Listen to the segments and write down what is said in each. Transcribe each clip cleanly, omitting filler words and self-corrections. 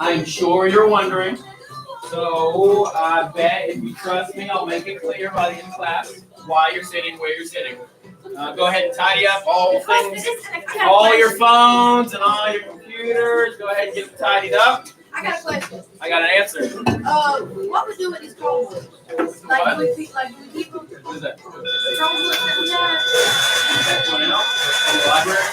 I'm sure you're wondering. So I bet if you trust me, I'll make it clear by the end of class why you're sitting where you're sitting. Go ahead and tidy up all things, all your phones and all your computers. Go ahead and get them tidied up. I got a question. I got an answer. What we do with these Chromebooks? Like, do we keep them? What is that? The Chromebooks that we have? Want to know? From the library?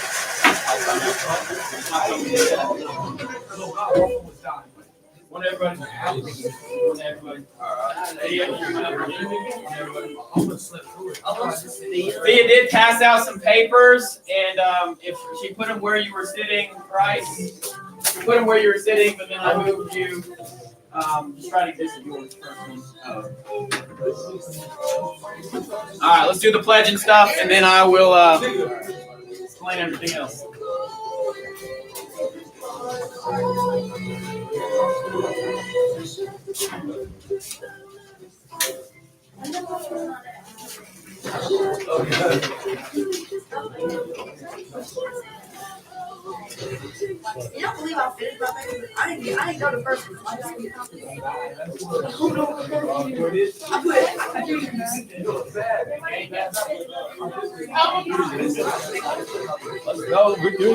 Want everybody? Want everybody? Thea did pass out some papers, and if she put them where you were sitting, Bryce, you put them where you were sitting, but then I moved you. Just try to get yours first. All right, let's do the pledge and stuff, and then I will explain everything else. You don't believe I finished my paper? I didn't go to first one. I just Let's go, Ricky.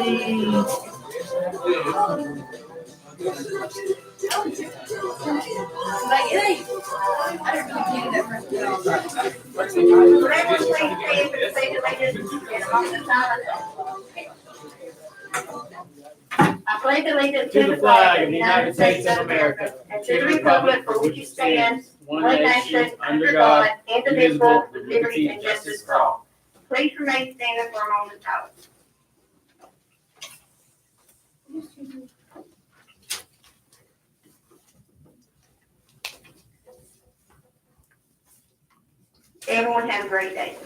Like, it ain't. I didn't really get that first I pledge allegiance To the flag of the United States of America and to the republic for which it stands, one nation, under God, indivisible, with liberty and justice for all. Please remain standing for a moment of silence. Everyone have a great day.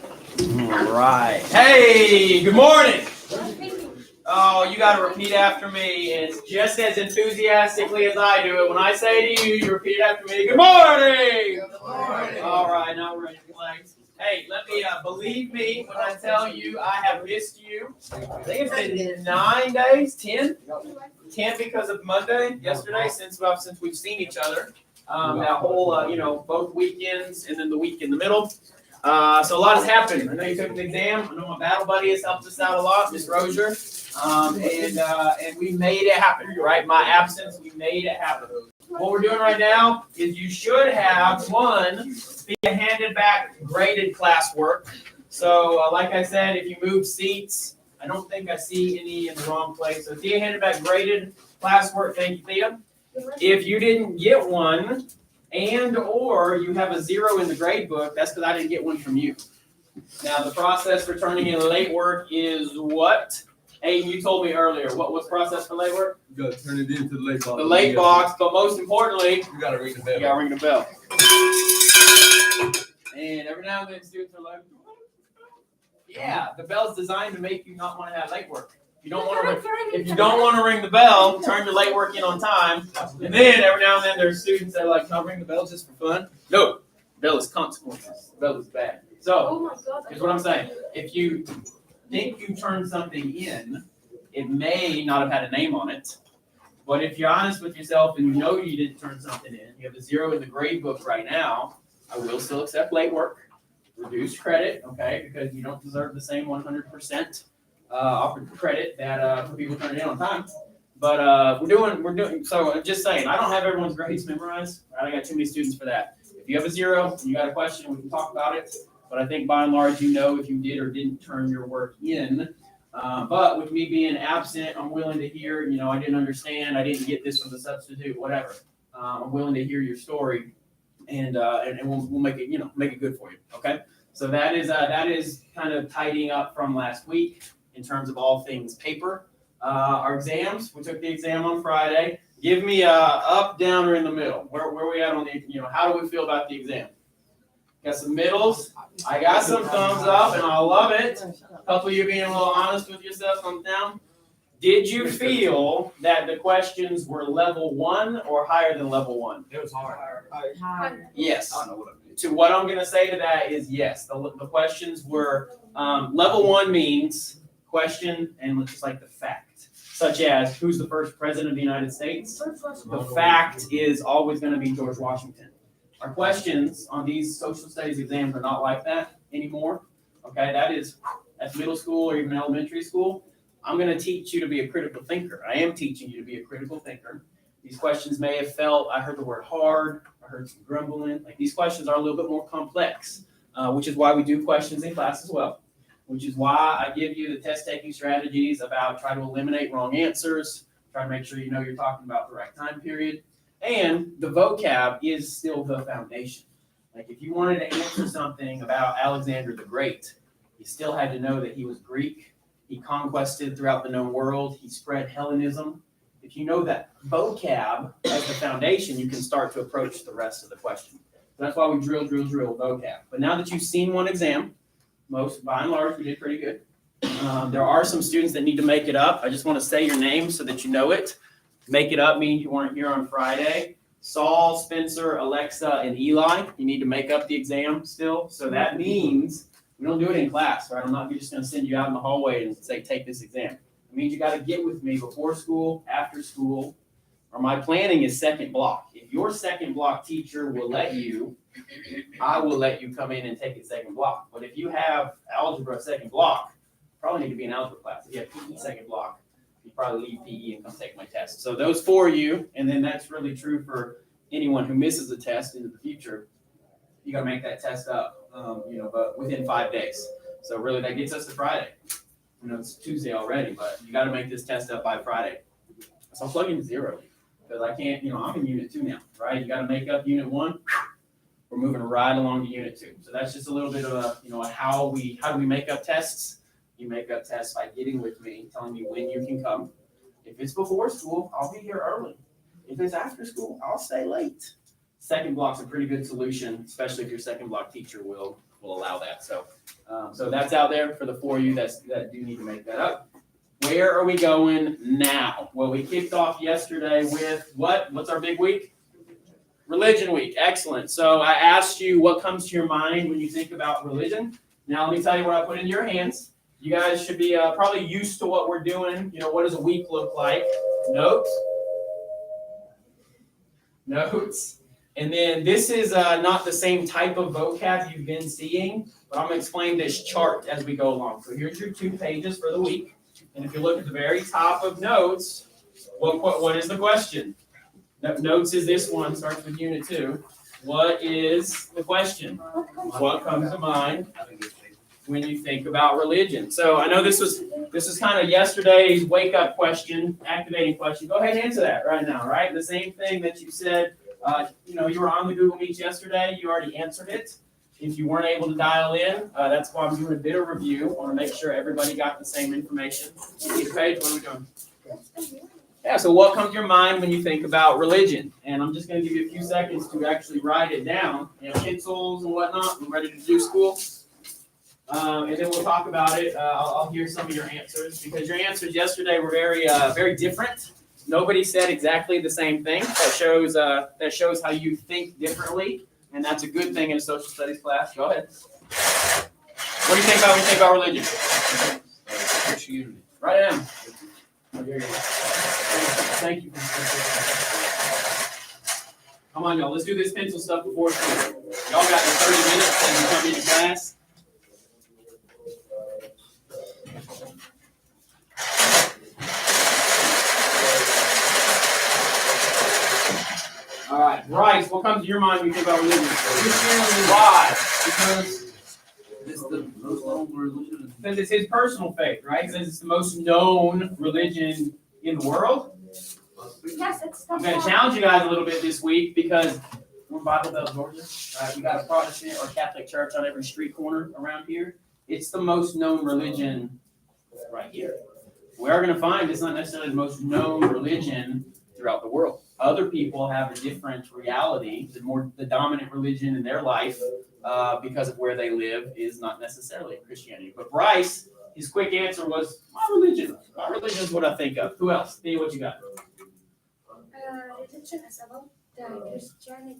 All right. Hey, good morning. Oh, you got to repeat after me. It's just as enthusiastically as I do it. When I say to you, you repeat after me. Good morning. Good morning. All right, now we're ready to flags. Hey, let me believe me when I tell you I have missed you. I think it's been 9 days, 10 because of Monday yesterday since we've seen each other. That whole both weekends and then the week in the middle. So a lot has happened. I know you took an exam. I know my battle buddy has helped us out a lot, Miss Rozier. And we made it happen, right? My absence, we made it happen. What we're doing right now is you should have be handed back graded classwork. So like I said, if you move seats, I don't think I see any in the wrong place. So Thea handed back graded classwork. Thank you, Thea. If you didn't get one and or you have a 0 in the grade book, that's because I didn't get one from you. Now the process for turning in late work is what? Aiden, you told me earlier. What was the process for late work? You gotta turn it into the late box. The late box, but most importantly, you gotta ring the bell. You gotta ring the bell. And every now and then students are like, yeah, the bell's designed to make you not want to have late work. If you don't want to ring the bell, turn your late work in on time. And then every now and then there's students that are like, can I ring the bell just for fun? No, the bell is consequences. The bell is bad. So here's what I'm saying. If you think you turned something in, it may not have had a name on it. But if you're honest with yourself and you know you didn't turn something in, you have a 0 in the grade book right now, I will still accept late work, reduced credit, okay, because you don't deserve the same 100% offered credit that people turn it in on time. But we're doing. So I'm just saying, I don't have everyone's grades memorized. Right? I got too many students for that. If you have a 0, and you got a question, we can talk about it. But I think by and large, you know if you did or didn't turn your work in. But with me being absent, I'm willing to hear, I didn't understand, I didn't get this from the substitute, whatever. I'm willing to hear your story, and we'll make it, make it good for you. Okay. So that is kind of tidying up from last week in terms of all things paper. Our exams, we took the exam on Friday. Give me a up, down, or in the middle. Where we at on the, how do we feel about the exam? Got some middles. I got some thumbs up, and I love it. A couple of you being a little honest with yourself, thumbs down. Did you feel that the questions were level 1 or higher than level 1? It was hard. Yes. I don't know what I mean. To what I'm going to say to that is yes. The questions were level 1 means question and just like the fact, such as who's the first president of the United States. The fact is always going to be George Washington. Our questions on these social studies exams are not like that anymore. Okay, that's middle school or even elementary school. I'm going to teach you to be a critical thinker. I am teaching you to be a critical thinker. These questions may have felt, I heard the word hard, I heard some grumbling. Like these questions are a little bit more complex, which is why we do questions in class as well, which is why I give you the test taking strategies about try to eliminate wrong answers, try to make sure you know you're talking about the right time period. And the vocab is still the foundation. Like if you wanted to answer something about Alexander the Great, you still had to know that he was Greek. He conquested throughout the known world. He spread Hellenism. If you know that vocab as the foundation, you can start to approach the rest of the question. So that's why we drill vocab. But now that you've seen one exam, by and large, we did pretty good. There are some students that need to make it up. I just want to say your name so that you know it. Make it up means you weren't here on Friday. Saul, Spencer, Alexa, and Eli, you need to make up the exam still. So that means we don't do it in class, right? I'm not just going to send you out in the hallway and say, take this exam. It means you got to get with me before school, after school, or my planning is second block. If your second block teacher will let you, I will let you come in and take it second block. But if you have algebra second block, probably need to be in algebra class. If you have PE second block, you probably leave PE and come take my test. So those for you, and then that's really true for anyone who misses a test into the future. You got to make that test up, but within 5 days. So really, that gets us to Friday. It's Tuesday already, but you got to make this test up by Friday. So I'm plugging 0 because I can't. I'm in Unit 2 now, right? You got to make up Unit 1. We're moving right along to Unit 2. So that's just a little bit of how do we make up tests? You make up tests by getting with me, telling me when you can come. If it's before school, I'll be here early. If it's after school, I'll stay late. Second block's a pretty good solution, especially if your second block teacher will allow that. So that's out there for the 4 of you that do need to make that up. Where are we going now? Well, we kicked off yesterday with what? What's our big week? Religion week. Excellent. So I asked you what comes to your mind when you think about religion. Now let me tell you what I put in your hands. You guys should be probably used to what we're doing. What does a week look like? Notes. And then this is not the same type of vocab you've been seeing, but I'm going to explain this chart as we go along. So here's your 2 pages for the week. And if you look at the very top of notes, what is the question? Notes is this one, starts with Unit 2. What is the question? What comes to mind when you think about religion? So I know this was kind of yesterday's wake-up question, activating question. Go ahead and answer that right now, right? The same thing that you said, you were on the Google Meets yesterday. You already answered it. If you weren't able to dial in, that's why I'm doing a bit of review. I want to make sure everybody got the same information. Each page, what are we doing? Yeah, so what comes to your mind when you think about religion? And I'm just going to give you a few seconds to actually write it down. Pencils and whatnot. I'm ready to do school. And then we'll talk about it. I'll hear some of your answers because your answers yesterday were very different. Nobody said exactly the same thing. That shows how you think differently, and that's a good thing in a social studies class. Go ahead. What do you think about when you think about religion? Christianity. Write it down. Oh, here you go. Thank you. Come on, y'all. Let's do this pencil stuff before school. Y'all got 30 minutes and you come into class. All right, Bryce, what comes to your mind when you think about religion? Why? Because It's the most known religion. Because it's his personal faith, right? Because it's the most known religion in the world. Yes, it's I'm going to challenge you guys a little bit this week because we're Bible Belt, Georgia. We got a Protestant or Catholic church on every street corner around here. It's the most known religion right here. We are going to find it's not necessarily the most known religion throughout the world. Other people have a different reality. The dominant religion in their life, because of where they live, is not necessarily Christianity. But Bryce, his quick answer was my religion. My religion is what I think of. Who else? Thea, what you got? Religion is about the Christianity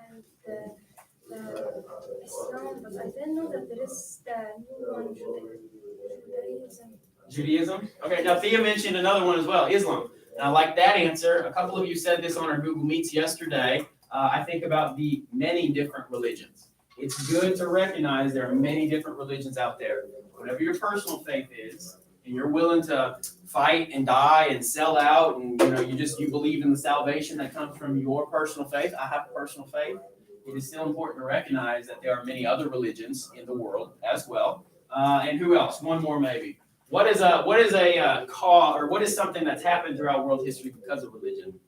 and the Islam, but I didn't know that there is the new one, Judaism. Judaism? Okay, now Thea mentioned another one as well, Islam. And I like that answer. A couple of you said this on our Google Meets yesterday. I think about the many different religions. It's good to recognize there are many different religions out there. Whatever your personal faith is, and you're willing to fight and die and sell out, and you believe in the salvation that comes from your personal faith. I have a personal faith. It is still important to recognize that there are many other religions in the world as well. And who else? One more maybe. What is a cause, or what is something that's happened throughout world history because of religion?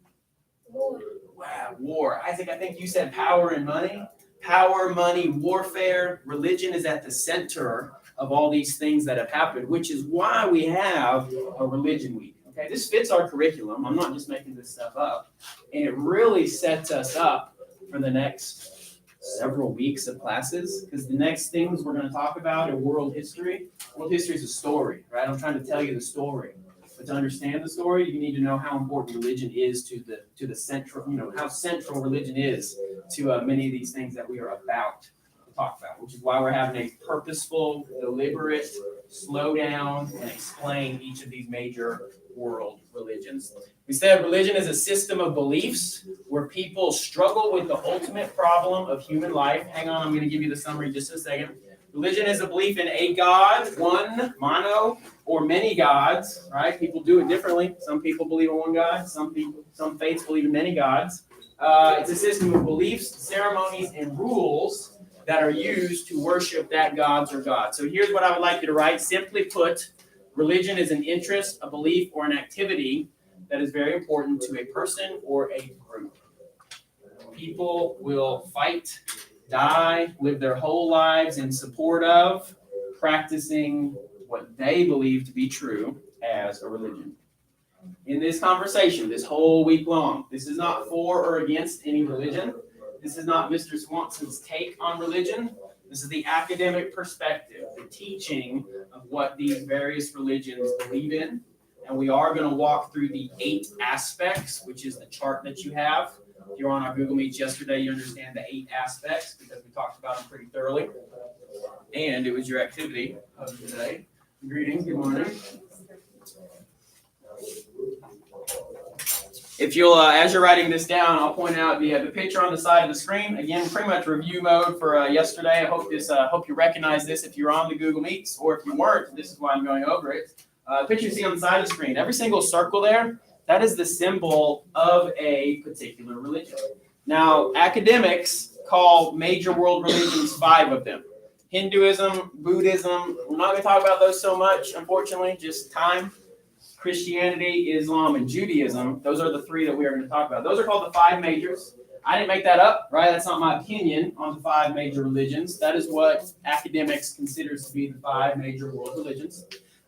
War. Wow, war. Isaac, I think you said power and money. Power, money, warfare. Religion is at the center of all these things that have happened, which is why we have a religion week. Okay, this fits our curriculum. I'm not just making this stuff up. And it really sets us up for the next several weeks of classes, because the next things we're going to talk about in world history is a story, right? I'm trying to tell you the story. But to understand the story, you need to know how important religion is to the central, how central religion is to many of these things that we are about to talk about, which is why we're having a purposeful, deliberate, slow down and explain each of these major world religions. We said religion is a system of beliefs where people struggle with the ultimate problem of human life. Hang on, I'm going to give you the summary in just a second. Religion is a belief in a God, one, mono, or many gods, right? People do it differently. Some people believe in one God. Some faiths believe in many gods. It's a system of beliefs, ceremonies, and rules that are used to worship that gods or God. So here's what I would like you to write. Simply put, religion is an interest, a belief, or an activity that is very important to a person or a group. People will fight, die, live their whole lives in support of practicing what they believe to be true as a religion. In this conversation, this whole week long, this is not for or against any religion. This is not Mr. Swanson's take on religion. This is the academic perspective, the teaching of what these various religions believe in. And we are going to walk through the 8 aspects, which is the chart that you have. If you were on our Google Meets yesterday, you understand the 8 aspects because we talked about them pretty thoroughly. And it was your activity of today. Greetings, good morning. If you'll, as you're writing this down, I'll point out the picture on the side of the screen. Again, pretty much review mode for yesterday. I hope you recognize this if you're on the Google Meets, or if you weren't, this is why I'm going over it. The picture you see on the side of the screen, every single circle there, that is the symbol of a particular religion. Now, academics call major world religions 5 of them. Hinduism, Buddhism, we're not going to talk about those so much, unfortunately, just time. Christianity, Islam, and Judaism, those are the 3 that we are going to talk about. Those are called the 5 majors. I didn't make that up, right? That's not my opinion on the 5 major religions. That is what academics considers to be the 5 major world religions.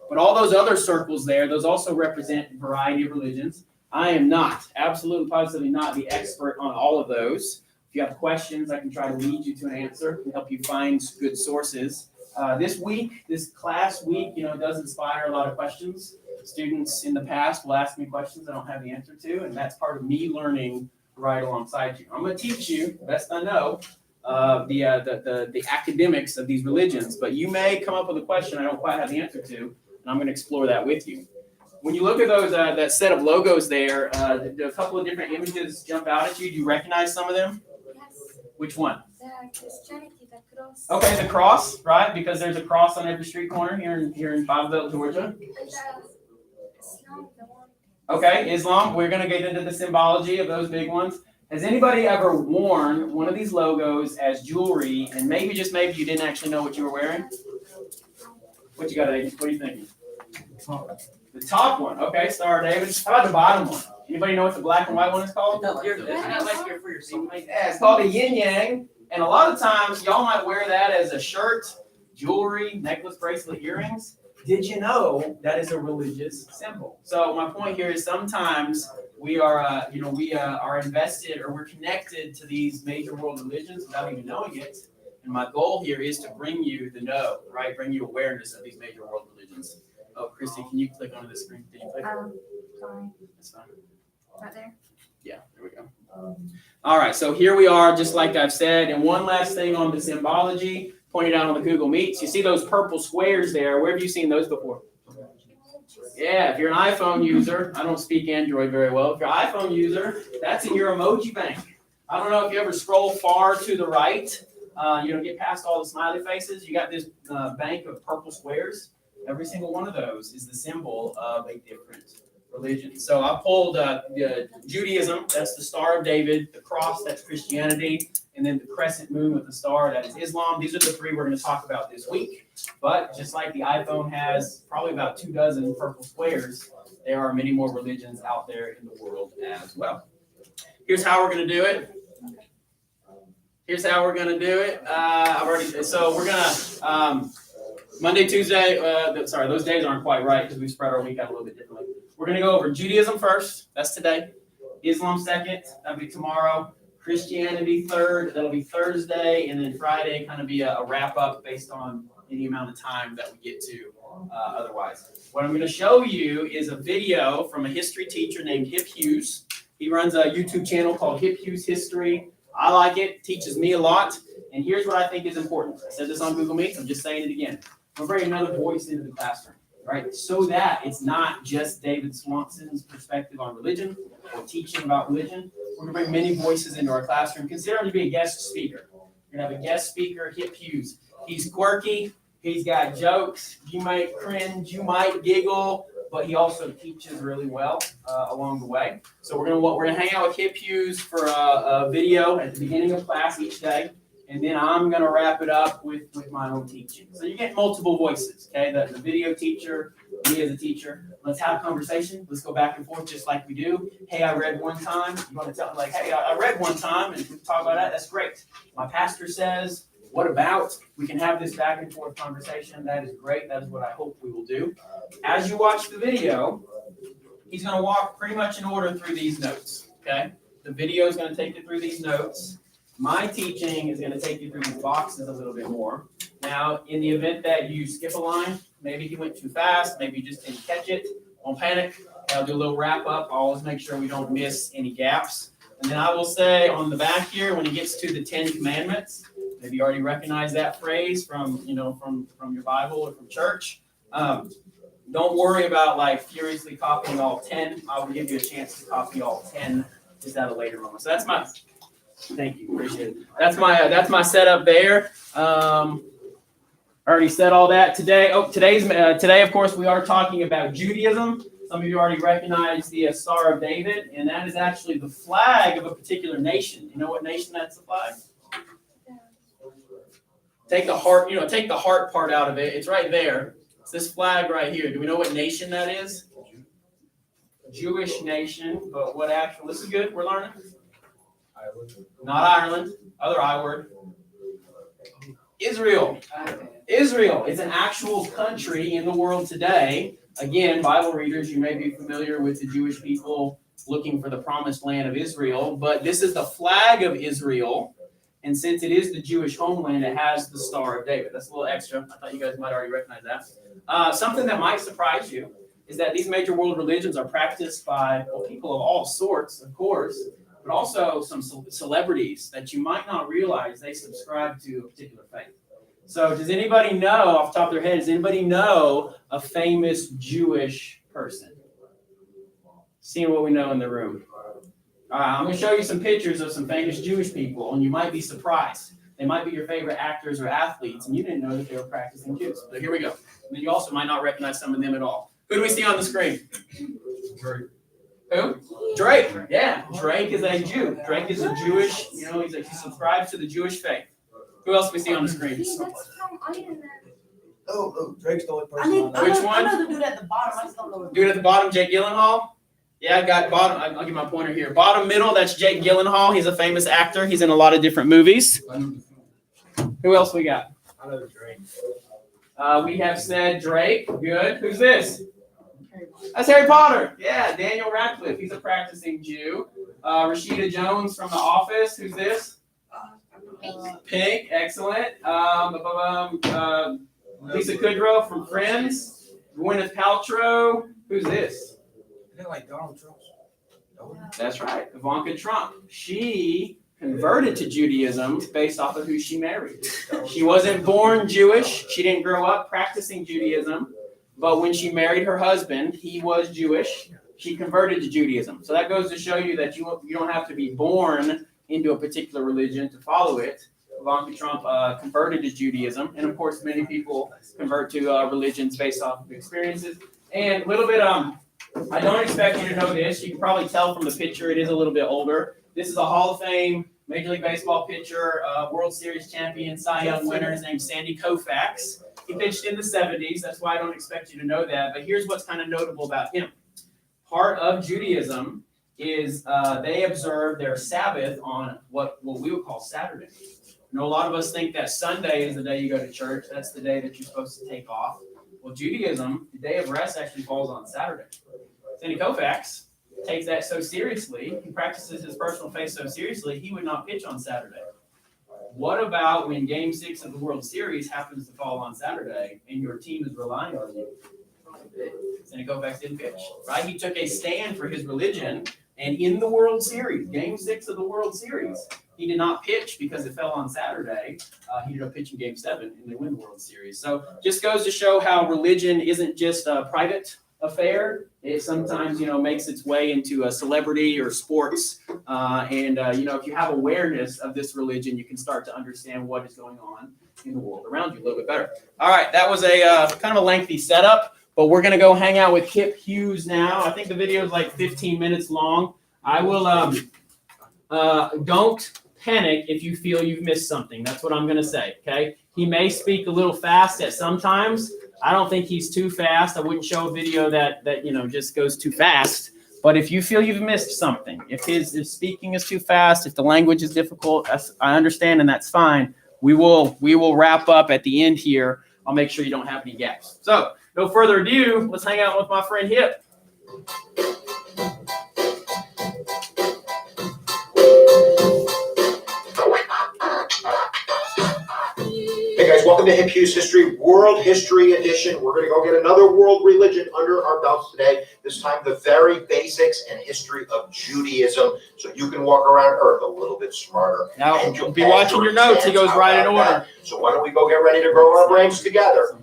But all those other circles there, those also represent a variety of religions. I am not, absolutely positively not the expert on all of those. If you have questions, I can try to lead you to an answer and help you find good sources. This week, this class week, it does inspire a lot of questions. Students in the past will ask me questions I don't have the answer to, and that's part of me learning right alongside you. I'm going to teach you, the best I know, the academics of these religions, but you may come up with a question I don't quite have the answer to, and I'm going to explore that with you. When you look at those, that set of logos there, a couple of different images jump out at you. Do you recognize some of them? Yes. Which one? The Christianity, the cross. Okay, the cross, right? Because there's a cross on every street corner here in Bonneville, Georgia. And the Islam, the one. Okay, Islam. We're going to get into the symbology of those big ones. Has anybody ever worn one of these logos as jewelry, and maybe, just maybe, you didn't actually know what you were wearing? What you got, David? What are you thinking? The top one. Okay, Star David. How about the bottom one? Anybody know what the black and white one is called? Not like for your teammate. Yeah, it's called a yin yang. And a lot of times, y'all might wear that as a shirt, jewelry, necklace, bracelet, earrings. Did you know that is a religious symbol? So my point here is sometimes we are, are invested or we're connected to these major world religions without even knowing it. And my goal here is to bring you the know, right? Bring you awareness of these major world religions. Oh, Christy, can you click onto the screen? Did you click? Sorry. That's fine. Right there. Yeah, there we go. All right, so here we are, just like I've said. And one last thing on the symbology, pointed out on the Google Meets. You see those purple squares there. Where have you seen those before? Yeah, if you're an iPhone user, I don't speak Android very well. If you're an iPhone user, that's in your emoji bank. I don't know if you ever scroll far to the right. You don't get past all the smiley faces. You got this bank of purple squares. Every single one of those is the symbol of a different religion. So I pulled Judaism, that's the Star of David, the cross, that's Christianity, and then the crescent moon with the star, that is Islam. These are the three we're going to talk about this week. But just like the iPhone has probably about 24 purple squares, there are many more religions out there in the world as well. Here's how we're going to do it. So we're going to, Monday, Tuesday, those days aren't quite right because we spread our week out a little bit differently. We're going to go over Judaism first. That's today. Islam second. That'll be tomorrow. Christianity third. That'll be Thursday. And then Friday kind of be a wrap-up based on any amount of time that we get to otherwise. What I'm going to show you is a video from a history teacher named Hip Hughes. He runs a YouTube channel called Hip Hughes History. I like it. Teaches me a lot. And here's what I think is important. I said this on Google Meet. I'm just saying it again. We're bringing another voice into the classroom, right? So that it's not just David Swanson's perspective on religion or teaching about religion. We're going to bring many voices into our classroom. Consider him to be a guest speaker. We're going to have a guest speaker, Hip Hughes. He's quirky. He's got jokes. You might cringe. You might giggle. But he also teaches really well along the way. So we're going to hang out with Hip Hughes for a video at the beginning of class each day. And then I'm going to wrap it up with my own teaching. So you get multiple voices, okay? The video teacher, me as a teacher. Let's have a conversation. Let's go back and forth just like we do. Hey, I read one time. You want to tell me, like, hey, I read one time, and we can talk about that. That's great. My pastor says, what about? We can have this back and forth conversation. That is great. That is what I hope we will do. As you watch the video, he's going to walk pretty much in order through these notes, okay? The video is going to take you through these notes. My teaching is going to take you through these boxes a little bit more. Now, in the event that you skip a line, maybe he went too fast, maybe you just didn't catch it, don't panic. I'll do a little wrap up. I'll always make sure we don't miss any gaps. And then I will say on the back here, when he gets to the 10 Commandments, maybe you already recognize that phrase from your Bible or from church. Don't worry about like furiously copying all 10. I will give you a chance to copy all 10 just at a later moment. So that's my. Thank you, appreciate it. That's my setup there. I already said all that today. Today, of course, we are talking about Judaism. Some of you already recognize the Star of David, and that is actually the flag of a particular nation. You know what nation that's the flag? Take the heart, take the heart part out of it. It's right there. It's this flag right here. Do we know what nation that is? Jewish nation, but what actual? This is good. We're learning. Not Ireland. Other I word. Israel. Israel is an actual country in the world today. Again, Bible readers, you may be familiar with the Jewish people looking for the promised land of Israel, but this is the flag of Israel. And since it is the Jewish homeland, it has the Star of David. That's a little extra. I thought you guys might already recognize that. Something that might surprise you is that these major world religions are practiced by people of all sorts, of course, but also some celebrities that you might not realize they subscribe to a particular faith. So does anybody know, off the top of their head, does anybody know a famous Jewish person? Seeing what we know in the room. All right, I'm going to show you some pictures of some famous Jewish people, and you might be surprised. They might be your favorite actors or athletes, and you didn't know that they were practicing Jews. So here we go. And then you also might not recognize some of them at all. Who do we see on the screen? Drake. Who? Drake. Yeah, Drake is a Jew. Drake is a Jewish, he subscribes to the Jewish faith. Who else do we see on the screen? That's from Iron Man. Oh, Drake's the only person. Which one? I know the dude at the bottom. I just don't know. Dude at the bottom, Jake Gyllenhaal. Yeah, I got bottom. I'll give my pointer here. Bottom middle, that's Jake Gyllenhaal. He's a famous actor. He's in a lot of different movies. Who else we got? I know Drake. We have said Drake. Good. Who's this? That's Harry Potter. Yeah, Daniel Radcliffe. He's a practicing Jew. Rashida Jones from The Office. Who's this? Pink. Excellent. Lisa Kudrow from Friends. Gwyneth Paltrow. Who's this? They're like Donald Trump. That's right. Ivanka Trump. She converted to Judaism based off of who she married. She wasn't born Jewish. She didn't grow up practicing Judaism. But when she married her husband, he was Jewish. She converted to Judaism. So that goes to show you that you don't have to be born into a particular religion to follow it. Ivanka Trump converted to Judaism. And of course, many people convert to religions based off of experiences. And a little bit, I don't expect you to know this. You can probably tell from the picture it is a little bit older. This is a Hall of Fame Major League Baseball pitcher, World Series champion, Cy Young winner. His name's Sandy Koufax. He pitched in the 70s. That's why I don't expect you to know that. But here's what's kind of notable about him. Part of Judaism is they observe their Sabbath on what we would call Saturday. You know, a lot of us think that Sunday is the day you go to church. That's the day that you're supposed to take off. Well, Judaism, the day of rest actually falls on Saturday. Sandy Koufax takes that so seriously, he practices his personal faith so seriously, he would not pitch on Saturday. What about when Game 6 of the World Series happens to fall on Saturday and your team is relying on you? Sandy Koufax didn't pitch, right? He took a stand for his religion, and in the World Series, Game 6 of the World Series, he did not pitch because it fell on Saturday. He ended up pitching Game 7, and they win the World Series. So just goes to show how religion isn't just a private affair. It sometimes, makes its way into a celebrity or sports. If you have awareness of this religion, you can start to understand what is going on in the world around you a little bit better. All right, that was a kind of a lengthy setup, but we're going to go hang out with Kip Hughes now. I think the video is like 15 minutes long. I will, don't panic if you feel you've missed something. That's what I'm going to say, okay? He may speak a little fast at some times. I don't think he's too fast. I wouldn't show a video that just goes too fast. But if you feel you've missed something, if his speaking is too fast, if the language is difficult, I understand, and that's fine. We will wrap up at the end here. I'll make sure you don't have any gaps. So, no further ado, let's hang out with my friend Hip. Hey guys, welcome to Hip Hughes History, World History Edition. We're going to go get another world religion under our belts today. This time the very basics and history of Judaism, so you can walk around Earth a little bit smarter. Now, you'll be watching your notes. He goes right in order. So why don't we go get ready to grow our brains together?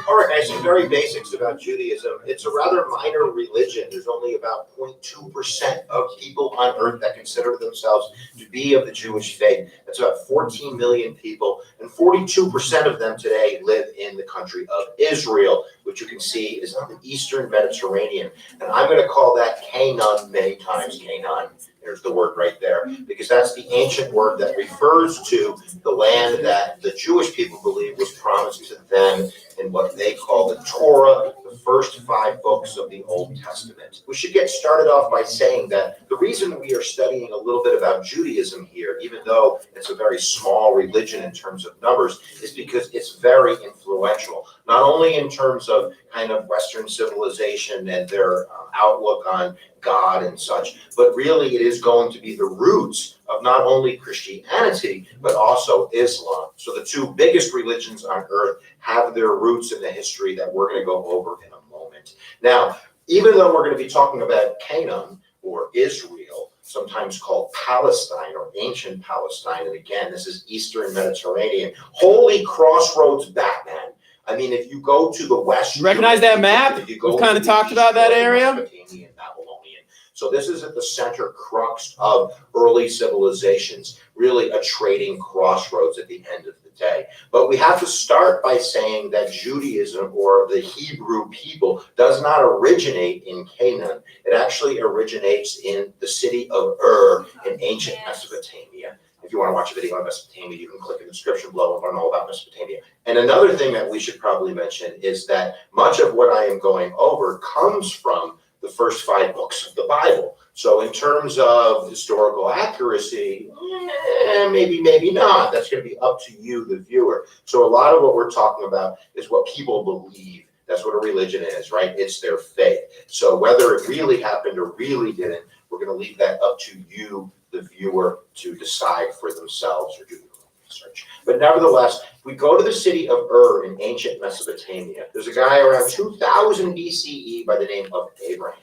All right, guys, some very basics about Judaism. It's a rather minor religion. There's only about 0.2% of people on earth that consider themselves to be of the Jewish faith. That's about 14 million people, and 42% of them today live in the country of Israel, which you can see is on the eastern Mediterranean. And I'm going to call that Canaan many times. Canaan. There's the word right there, because that's the ancient word that refers to the land that the Jewish people believe was promised to them in what they call the Torah, the first 5 books of the Old Testament. We should get started off by saying that the reason we are studying a little bit about Judaism here, even though it's a very small religion in terms of numbers, is because it's very influential, not only in terms of kind of Western civilization and their outlook on God and such, but really it is going to be the roots of not only Christianity, but also Islam. So the 2 biggest religions on earth have their roots in the history that we're going to go over in a moment. Now, even though we're going to be talking about Canaan or Israel, sometimes called Palestine or ancient Palestine, and again, this is Eastern Mediterranean, holy crossroads Batman. I mean, if you go to the west, You recognize that map? We've kind of talked about that area. So this is at the center crux of early civilizations, really a trading crossroads at the end of the day. But we have to start by saying that Judaism, or the Hebrew people, does not originate in Canaan. It actually originates in the city of in ancient Mesopotamia. If you want to watch a video on Mesopotamia, you can click in the description below and learn all about Mesopotamia. And another thing that we should probably mention is that much of what I am going over comes from the first 5 books of the Bible. So in terms of historical accuracy, maybe not. That's going to be up to you, the viewer. So a lot of what we're talking about is what people believe. That's what a religion is, right? It's their faith. So whether it really happened or really didn't, we're going to leave that up to you, the viewer, to decide for themselves or do research. But nevertheless, we go to the city of Ur in ancient Mesopotamia. There's a guy around 2000 BCE by the name of Abraham.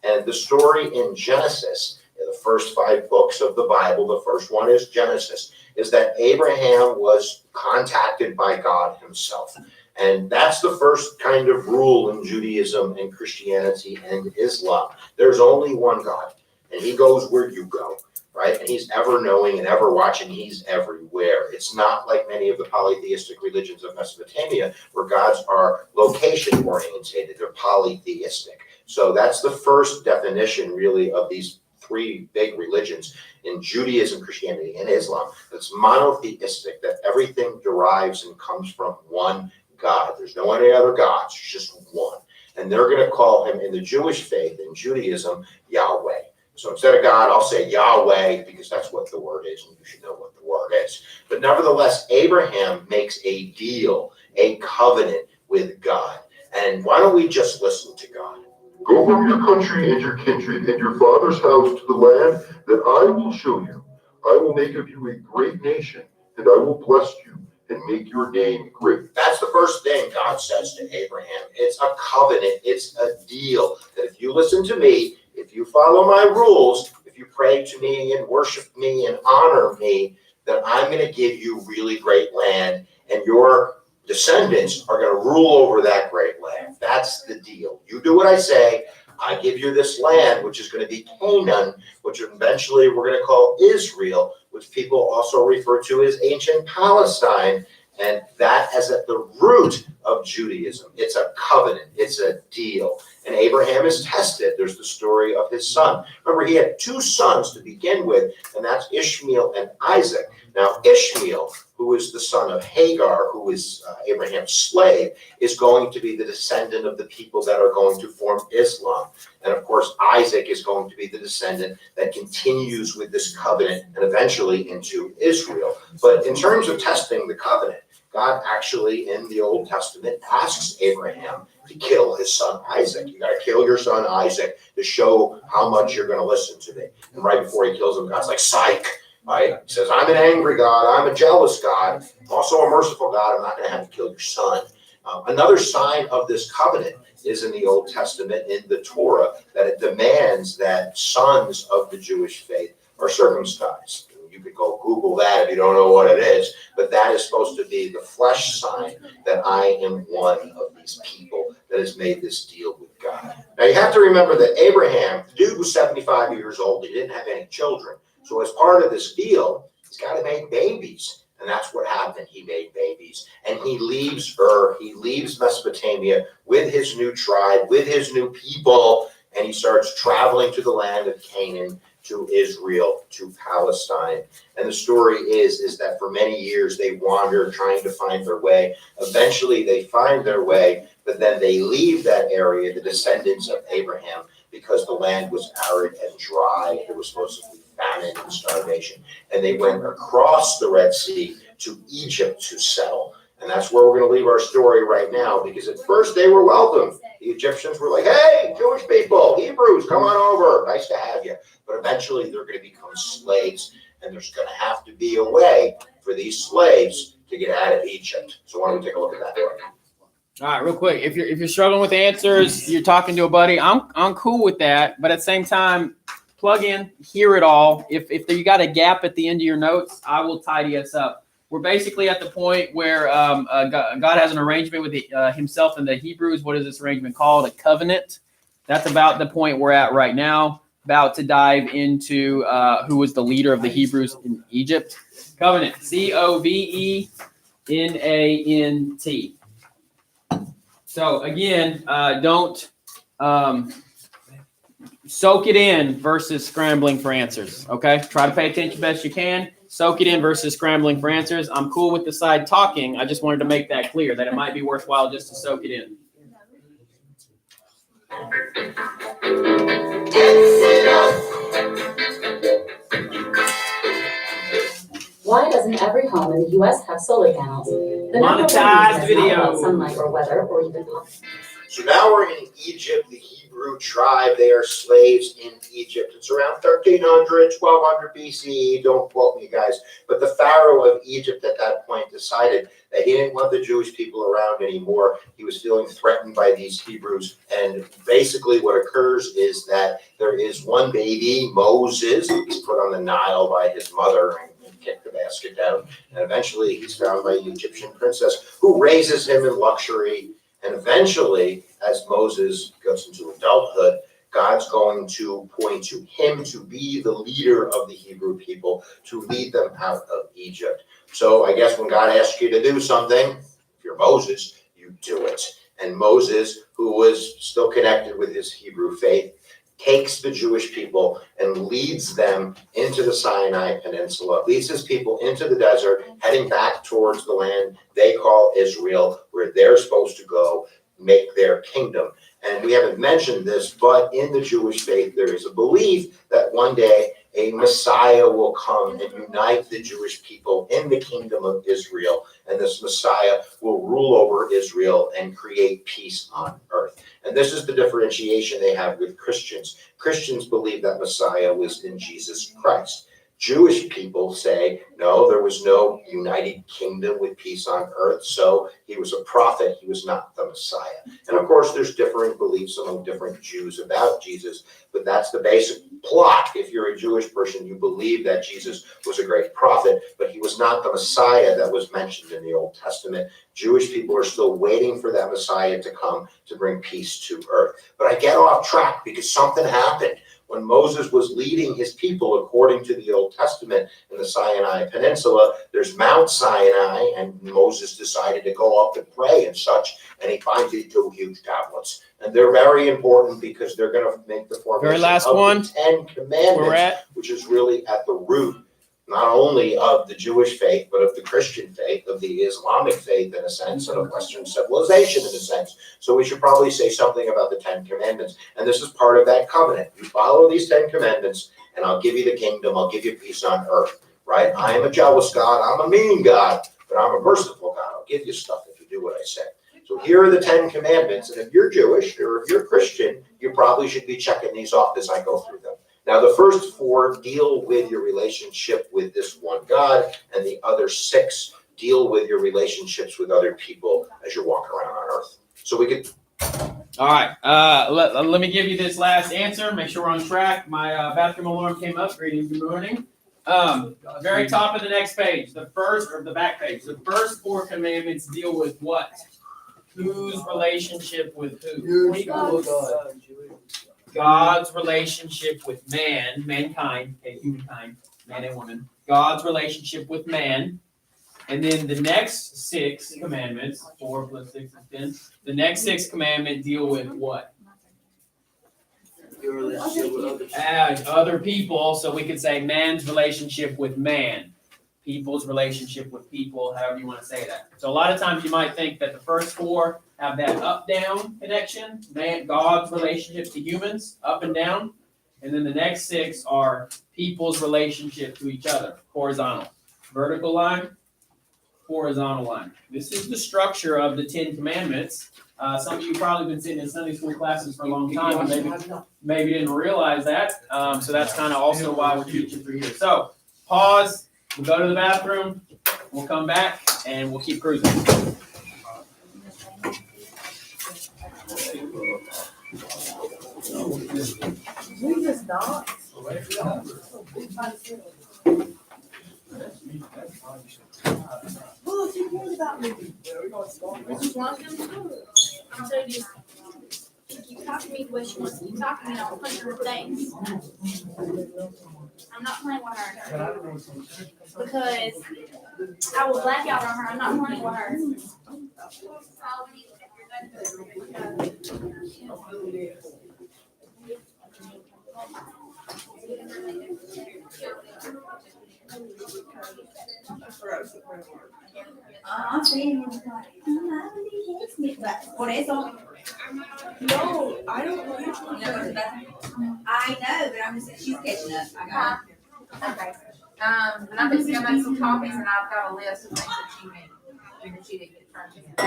And the story in Genesis, in the first 5 books of the Bible, the first one is Genesis, is that Abraham was contacted by God himself. And that's the first kind of rule in Judaism and Christianity and Islam. There's only one God, and he goes where you go, right? And he's ever knowing and ever watching. He's everywhere. It's not like many of the polytheistic religions of Mesopotamia where gods are location oriented. They're polytheistic. So that's the first definition really of these 3 big religions in Judaism, Christianity, and Islam. It's monotheistic, that everything derives and comes from one God. There's no any other gods, there's just one. And they're going to call him, in the Jewish faith, in Judaism, Yahweh. So instead of God, I'll say Yahweh, because that's what the word is, and you should know what the word is. But nevertheless, Abraham makes a deal, a covenant with God. And why don't we just listen to God? Go from your country and your kindred and your father's house to the land that I will show you. I will make of you a great nation, and I will bless you and make your name great. That's the first thing God says to Abraham. It's a covenant. It's a deal that if you listen to me, if you follow my rules, if you pray to me and worship me and honor me, then I'm going to give you really great land, and your descendants are going to rule over that great land. That's the deal. You do what I say. I give you this land, which is going to be Canaan, which eventually we're going to call Israel, which people also refer to as ancient Palestine. And that is at the root of Judaism. It's a covenant. It's a deal. And Abraham is tested. There's the story of his son. Remember, he had 2 sons to begin with, and that's Ishmael and Isaac. Now, Ishmael, who is the son of Hagar, who is Abraham's slave, is going to be the descendant of the people that are going to form Islam. And of course, Isaac is going to be the descendant that continues with this covenant and eventually into Israel. But in terms of testing the covenant, God actually in the Old Testament asks Abraham to kill his son Isaac. You got to kill your son Isaac to show how much you're going to listen to me. And right before he kills him, God's like, psych. Right? He says, I'm an angry God. I'm a jealous God. I'm also a merciful God. I'm not going to have to kill your son. Another sign of this covenant is in the Old Testament, in the Torah, that it demands that sons of the Jewish faith are circumcised. You could go Google that if you don't know what it is, but that is supposed to be the flesh sign that I am one of these people that has made this deal with God. Now you have to remember that Abraham, the dude was 75 years old. He didn't have any children. So as part of this deal, he's got to make babies. And that's what happened. He made babies. And he leaves Ur, he leaves Mesopotamia with his new tribe, with his new people, and he starts traveling to the land of Canaan, to Israel, to Palestine. And the story is that for many years they wander trying to find their way. Eventually they find their way, but then they leave that area, the descendants of Abraham, because the land was arid and dry. There was supposed to be famine and starvation. And they went across the Red Sea to Egypt to settle. And that's where we're going to leave our story right now, because at first they were welcome. The Egyptians were like, hey, Jewish people, Hebrews, come on over. Nice to have you. But eventually they're going to become slaves, and there's going to have to be a way for these slaves to get out of Egypt. So why don't we take a look at that right now? All right, real quick. If you're struggling with answers, you're talking to a buddy. I'm cool with that, but at the same time, plug in, hear it all. If you got a gap at the end of your notes, I will tidy us up. We're basically at the point where God has an arrangement with himself and the Hebrews. What is this arrangement called? A covenant. That's about the point we're at right now. About to dive into who was the leader of the Hebrews in Egypt. Covenant. Covenant. So again, don't soak it in versus scrambling for answers. Okay, try to pay attention best you can. Soak it in versus scrambling for answers. I'm cool with the side talking. I just wanted to make that clear that it might be worthwhile just to soak it in. in the US have solar panels. The number one Monetized reason is not video. about sunlight or weather or even politics. So now we're in Egypt, the Hebrew tribe, they are slaves in Egypt. It's around 1300, 1200 BCE, don't quote me guys, but the Pharaoh of Egypt at that point decided that he didn't want the Jewish people around anymore. He was feeling threatened by these Hebrews, and basically what occurs is that there is one baby, Moses, he's put on the Nile by his mother and kicked the basket down, and eventually he's found by the Egyptian princess who raises him in luxury. And eventually, as Moses goes into adulthood, God's going to point to him to be the leader of the Hebrew people, to lead them out of Egypt. So I guess when God asks you to do something, if you're Moses, you do it. And Moses, who was still connected with his Hebrew faith, takes the Jewish people and leads them into the Sinai Peninsula, leads his people into the desert, heading back towards the land they call Israel, where they're supposed to go make their kingdom. And we haven't mentioned this, but in the Jewish faith, there is a belief that one day a Messiah will come and unite the Jewish people in the kingdom of Israel. And this Messiah will rule over Israel and create peace on earth. And this is the differentiation they have with Christians. Christians believe that Messiah was in Jesus Christ. Jewish people say, no, there was no united kingdom with peace on earth, so he was a prophet, he was not the Messiah. And of course, there's differing beliefs among different Jews about Jesus, but that's the basic plot. If you're a Jewish person, you believe that Jesus was a great prophet, but he was not the Messiah that was mentioned in the Old Testament. Jewish people are still waiting for that Messiah to come to bring peace to earth. But I get off track because something happened. When Moses was leading his people according to the Old Testament in the Sinai Peninsula, there's Mount Sinai, and Moses decided to go up and pray and such, and he finds these two huge tablets. And they're very important because they're going to make the formation Very last of one. the Ten Commandments, which is really at the root not only of the Jewish faith, but of the Christian faith, of the Islamic faith in a sense, and of Western civilization in a sense. So we should probably say something about the Ten Commandments. And this is part of that covenant. You follow these Ten Commandments, and I'll give you the kingdom, I'll give you peace on earth, right? I am a jealous God, I'm a mean God, but I'm a merciful God. I'll give you stuff if you do what I say. So here are the Ten Commandments, and if you're Jewish or if you're Christian, you probably should be checking these off as I go through them. Now, the first four deal with your relationship with this one God, and the other six deal with your relationships with other people as you're walking around on earth. So we could. All right. Let me give you this last answer. Make sure we're on track. My bathroom alarm came up. Greetings. Good morning. Very top of the next page, the first or the back page. The first four commandments deal with what? Whose relationship with who? God's relationship with man, mankind, okay, humankind, man and woman. God's relationship with man. And then the next six commandments, 4 plus 6 is 10. The next six commandments deal with what? Your relationship with others. Other people. So we could say man's relationship with man. People's relationship with people, however you want to say that. So a lot of times you might think that the first four have that up-down connection, God's relationship to humans, up and down. And then the next six are people's relationship to each other, horizontal. Vertical line, horizontal line. This is the structure of the Ten Commandments. Some of you probably been sitting in Sunday school classes for a long time, and maybe didn't realize that. So that's kind of also why we're teaching through here. So pause. We'll go to the bathroom, we'll come back, and we'll keep cruising. We just not. Well, she cares about me. You talk to me the way she wants to keep talking to me, I'll punch her in the face. I'm not playing with her. Because I will black out on her, I'm not playing with her. Sí, por eso. No, I don't know which one. I know, but I'm just saying she's catching up. I got it. Okay. And I've been scanning some copies and I've got a list of things that she made. Even she didn't get turned in. So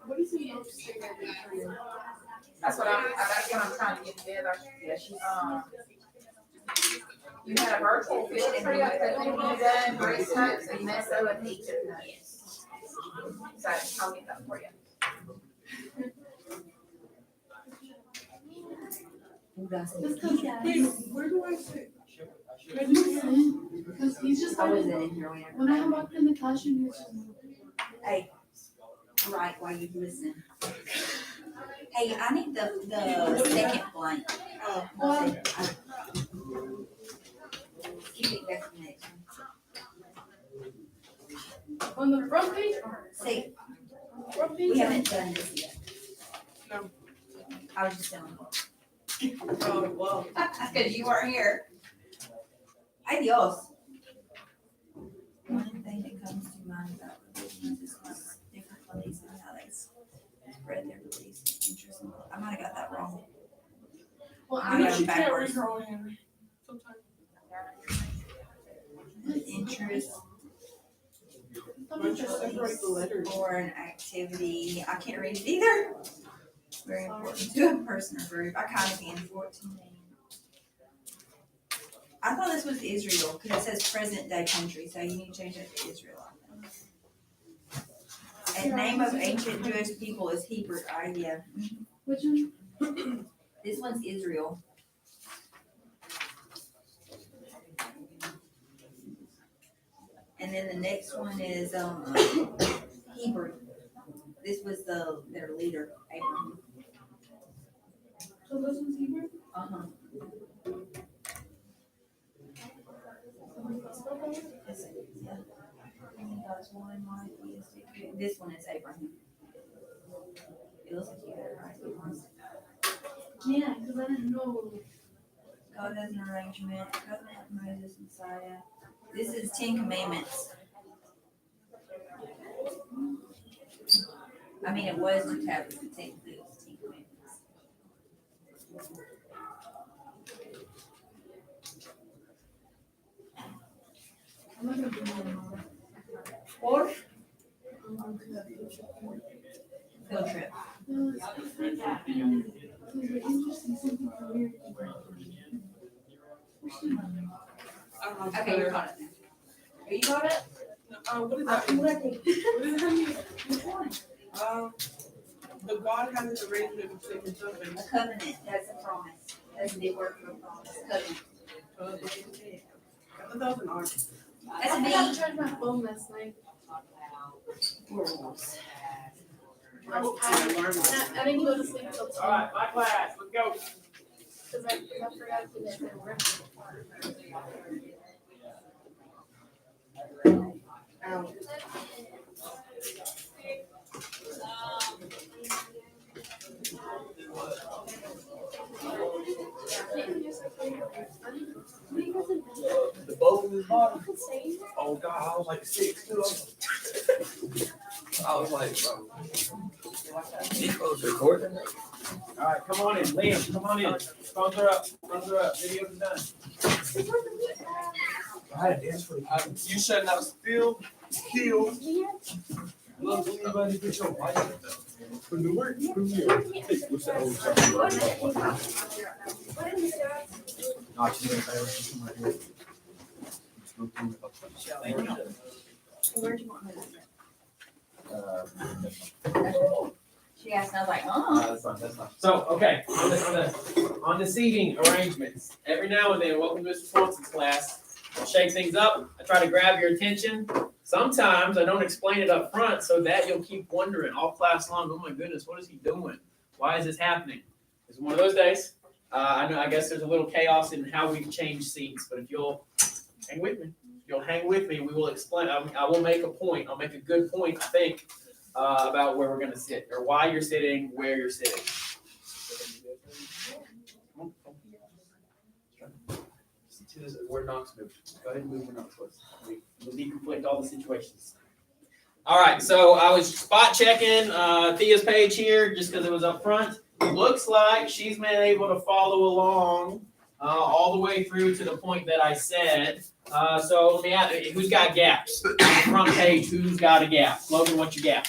What is the most thing I did for you? that's what I'm trying to get together. You had a virtual field trip that you done, Grace Notes, and Meso and Egypt Notes. So I'll get that for you. Wait, where do I sit? Can you sit? Because he's just I like, wasn't in here when I walked in the classroom, he was just Hey, right, while you listen. Hey, I need the second blank. You think that's the next one? on the front page. See, Front page. we haven't done this yet. No. I was just telling you. Oh, well. Because you weren't here. Adios. One thing that comes to mind about religions is what's different beliefs and how they spread their beliefs. Interesting. I might have got that wrong. Well, I I know got she them can't read backwards. her own handwriting sometimes. Interest Sometimes just separate the letters. or an activity. I can't read it either. Very important to a person or group. I kind of can. 14. I thought this was Israel because it says present day country, so you need to change that to Israel. And name of ancient Jewish people is Hebrew. Yeah. Which one? This one's Israel. And then the next one is Hebrew. This was their leader, Abraham. So this one's Hebrew? Uh-huh. This one is Abraham. It looks like you got it right. Yeah, because I didn't know. God has an arrangement, covenant, Moses, Messiah. This is 10 Commandments. I mean, it was two tablets, but technically it was 10 Commandments. I'm not gonna bring them on. Or I'm going to that field trip. No, it's different. Because we're interested in something weird. Okay, you're caught up now. Are you caught up? What is that? What does that mean? Which one? The God has an arrangement between himself and A covenant, that's a promise. That's a big word for a promise. Covenant. I thought that was an art. That's a I forgot big to charge my phone last night. rules. I was tired. I didn't go to sleep till 2. All right, my class, let's go. Because I forgot to get the rest. Ow. The boat in his bottom. Oh God, I was like 6 too. I was like, bro. Nico's recording. All right, come on in, Liam, come on in. Phones are up, video's done. I had to dance for you said that was still. Look, anybody get your wife from the work? What's that old Where'd you want me to sit? She asked, and I was like, That's fine. So, okay, on the seating arrangements, every now and then, welcome to Mr. Swanson's class. I shake things up, I try to grab your attention. Sometimes I don't explain it up front so that you'll keep wondering all class long, oh my goodness, what is he doing? Why is this happening? It's one of those days. I guess there's a little chaos in how we've changed seats, but if you'll hang with me, we will explain. I will make a point. I'll make a good point, I think, about where we're going to sit, or why you're sitting, where you're sitting. Where Knox moved. Go ahead and move where Knox was. We'll decomplete all the situations. All right, so I was spot checking Thea's page here just because it was up front. Looks like she's been able to follow along all the way through to the point that I said. So let me ask, who's got gaps? On the front page, who's got a gap? Logan, what's your gap?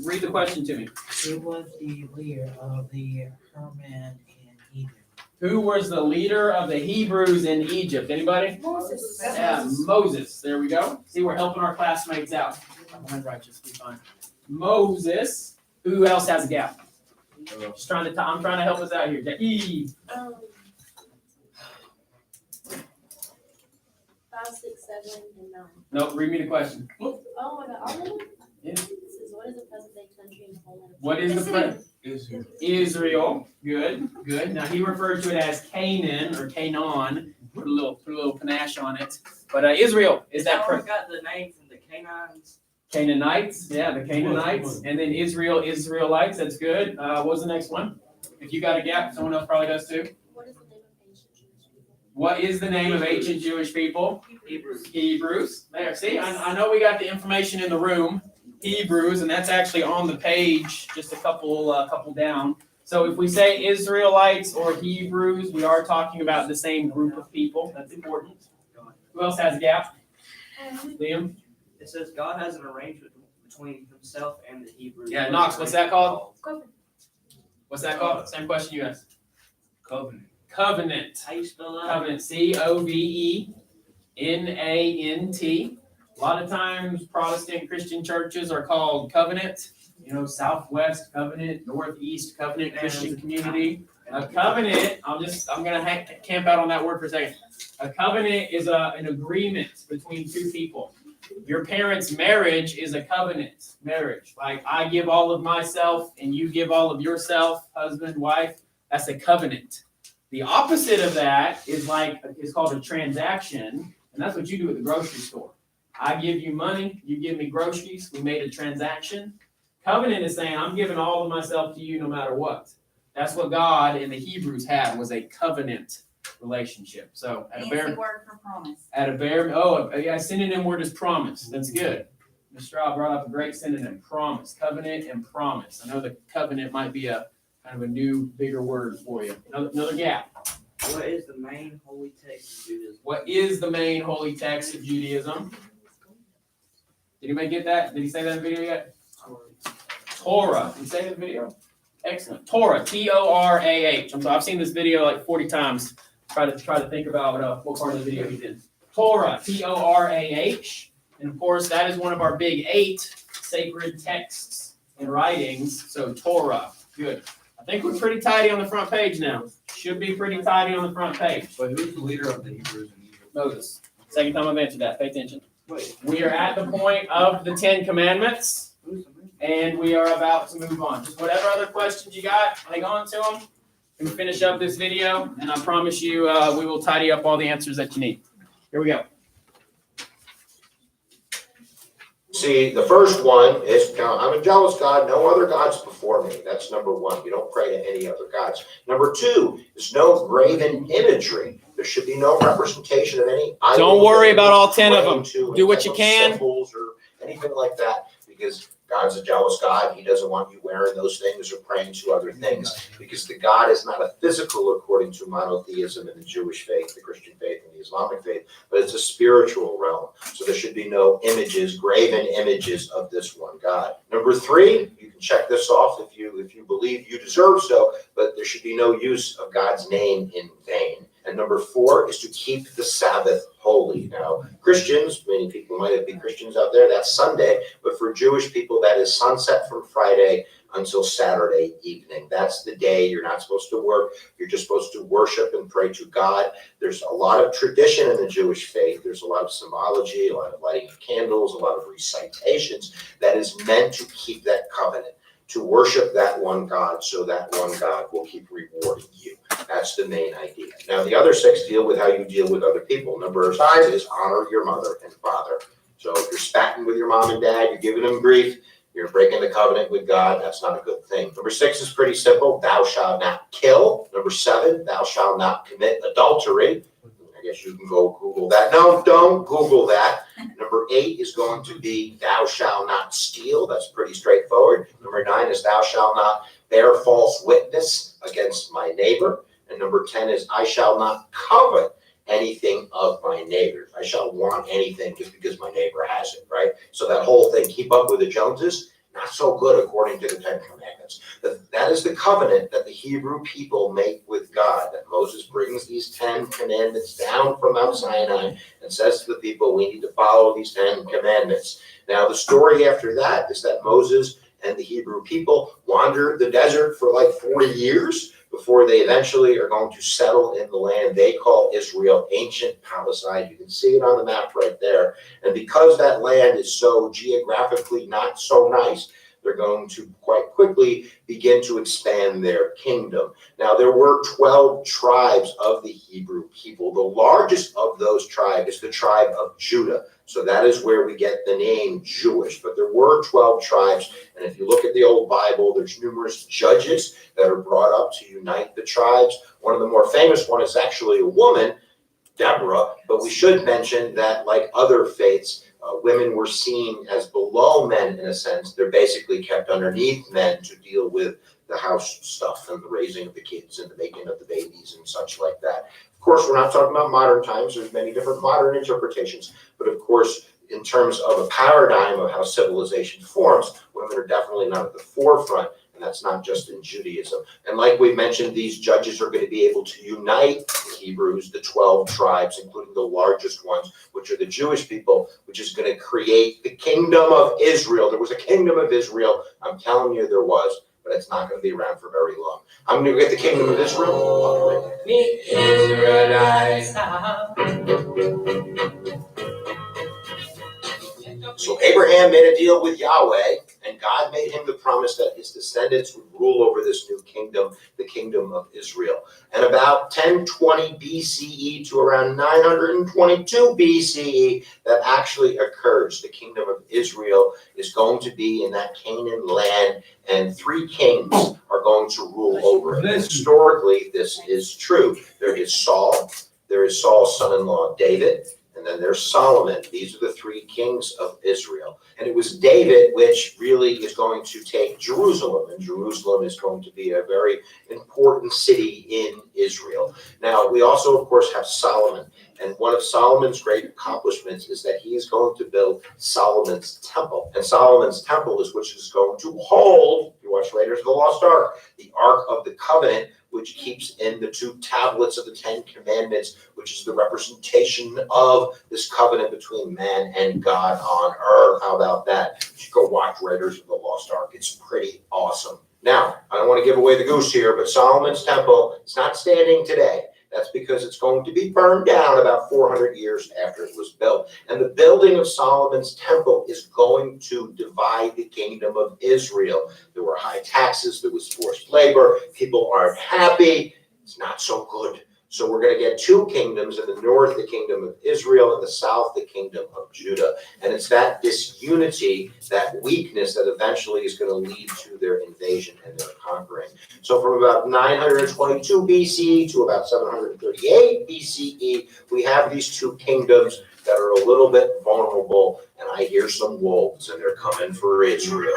Read the question to me. Who was the leader of the Herman in Egypt? Who was the leader of the Hebrews in Egypt? Anybody? Moses. Yeah, Moses. There we go. See, we're helping our classmates out. I'm righteous. Be fine. Moses. Who else has a gap? Just trying to. I'm trying to help us out here. Jackie. 5, 6, 7, and 9. Nope. Read me the question. Oh, the other one? Yeah. It says, what is the present day country in Poland? What is the present? Israel. Good. Good. Now he referred to it as Canaan or Canaan. Put a little panache on it. But Israel is that. Got the name from the Canaanites. Canaanites, yeah, the Canaanites, and then Israel, Israelites. That's good. What was the next one? If you got a gap, someone else probably does too. What is the name of ancient Jewish people? What is the name of ancient Jewish people? Hebrews. There, see, I know we got the information in the room. Hebrews, and that's actually on the page, just a couple down. So if we say Israelites or Hebrews, we are talking about the same group of people. That's important. Who else has a gap? Liam? It says God has an arrangement between himself and the Hebrews. Yeah, Knox, what's that called? Covenant. What's that called? Same question you asked. Covenant. Covenant. How you spell that? Covenant. Covenant. A lot of times Protestant Christian churches are called Covenant. You know, Southwest Covenant, Northeast Covenant Christian Community. A covenant, I'm gonna camp out on that word for a second. A covenant is an agreement between two people. Your parents' marriage is a covenant marriage. Like I give all of myself and you give all of yourself, husband, wife. That's a covenant. The opposite of that is called a transaction, and that's what you do at the grocery store. I give you money, you give me groceries, we made a transaction. Covenant is saying I'm giving all of myself to you no matter what. That's what God and the Hebrews had, was a covenant relationship. So Fancy word for promise. a synonym word is promise. That's good. Mr. Straw brought up a great synonym, promise, covenant and promise. I know the covenant might be a kind of a new, bigger word for you. Another gap. What is the main holy text of Judaism? What is the main holy text of Judaism? Did anybody get that? Did he say that in the video yet? Torah. Did he say that in the video? Excellent. Torah. Torah. I've seen this video like 40 times. Try to think about what part of the video he did. Torah. Torah. And of course, that is one of our big 8 sacred texts and writings. So Torah. Good. I think we're pretty tidy on the front page now. Should be pretty tidy on the front page. But who's the leader of the Hebrews in Egypt? Moses. Second time I've answered that. Pay attention. Wait. We are at the point of the 10 Commandments, and we are about to move on. Just whatever other questions you got, hang on to them. We can finish up this video, and I promise you we will tidy up all the answers that you need. Here we go. See, the first one is, I'm a jealous God, no other gods before me. That's number 1. You don't pray to any other gods. Number 2 is no graven imagery. There should be no representation of any idol. Don't worry about all 10 of them. To Do what you can. Symbols or anything like that, because God's a jealous God. He doesn't want you wearing those things or praying to other things, because the God is not a physical, according to monotheism in the Jewish faith, the Christian faith, and the Islamic faith, but it's a spiritual realm. So there should be no images, graven images of this one God. Number 3, you can check this off if you believe you deserve so, but there should be no use of God's name in vain. And number 4 is to keep the Sabbath holy. Now, Christians, many people might be Christians out there, that's Sunday, but for Jewish people, that is sunset from Friday until Saturday evening. That's the day you're not supposed to work. You're just supposed to worship and pray to God. There's a lot of tradition in the Jewish faith. There's a lot of symbology, a lot of lighting of candles, a lot of recitations that is meant to keep that covenant, to worship that one God, so that one God will keep rewarding you. That's the main idea. Now, the other 6 deal with how you deal with other people. Number 5 is honor your mother and father. So if you're spatting with your mom and dad, you're giving them grief, you're breaking the covenant with God, that's not a good thing. Number 6 is pretty simple. Thou shalt not kill. Number 7, thou shalt not commit adultery. I guess you can go Google that. No, don't Google that. Number 8 is going to be thou shalt not steal. That's pretty straightforward. Number 9 is thou shalt not bear false witness against my neighbor. And number 10 is I shall not covet anything of my neighbor. I shall want anything just because my neighbor has it, right? So that whole thing, keep up with the Joneses, not so good according to the Ten Commandments. That is the covenant that the Hebrew people make with God, that Moses brings these 10 commandments down from Mount Sinai and says to the people, we need to follow these 10 commandments. Now, the story after that is that Moses and the Hebrew people wander the desert for like 40 years before they eventually are going to settle in the land they call Israel, ancient Palestine. You can see it on the map right there. And because that land is so geographically not so nice, they're going to quite quickly begin to expand their kingdom. Now, there were 12 tribes of the Hebrew people. The largest of those tribes is the tribe of Judah. So that is where we get the name Jewish. But there were 12 tribes. And if you look at the old Bible, there's numerous judges that are brought up to unite the tribes. One of the more famous ones is actually a woman, Deborah. But we should mention that, like other faiths, women were seen as below men in a sense. They're basically kept underneath men to deal with the house stuff and the raising of the kids and the making of the babies and such like that. Of course, we're not talking about modern times. There's many different modern interpretations. But of course, in terms of a paradigm of how civilization forms, women are definitely not at the forefront. And that's not just in Judaism. And like we mentioned, these judges are going to be able to unite the Hebrews, the 12 tribes, including the largest ones, which are the Jewish people, which is going to create the kingdom of Israel. There was a kingdom of Israel. I'm telling you there was, but it's not going to be around for very long. I'm going to get the kingdom of Israel. I'll be right back. So Abraham made a deal with Yahweh, and God made him the promise that his descendants would rule over this new kingdom, the kingdom of Israel. And about 1020 BCE to around 922 BCE, that actually occurs. The kingdom of Israel is going to be in that Canaan land, and 3 kings are going to rule over it. Historically, this is true. There is Saul, there is Saul's son-in-law David, and then there's Solomon. These are the 3 kings of Israel. And it was David which really is going to take Jerusalem. And Jerusalem is going to be a very important city in Israel. Now, we also, of course, have Solomon. And one of Solomon's great accomplishments is that he is going to build Solomon's temple. And Solomon's temple is which is going to hold, you watch Raiders of the Lost Ark, the Ark of the Covenant, which keeps in the 2 tablets of the 10 Commandments, which is the representation of this covenant between man and God on earth. How about that? You should go watch Raiders of the Lost Ark. It's pretty awesome. Now, I don't want to give away the goose here, but Solomon's temple is not standing today. That's because it's going to be burned down about 400 years after it was built. And the building of Solomon's temple is going to divide the kingdom of Israel. There were high taxes, there was forced labor, people aren't happy, it's not so good. So we're going to get 2 kingdoms, in the north, the kingdom of Israel, and the south, the kingdom of Judah. And it's that disunity, that weakness, that eventually is going to lead to their invasion and their conquering. So from about 922 BCE to about 738 BCE, we have these 2 kingdoms that are a little bit vulnerable, and I hear some wolves, and they're coming for Israel.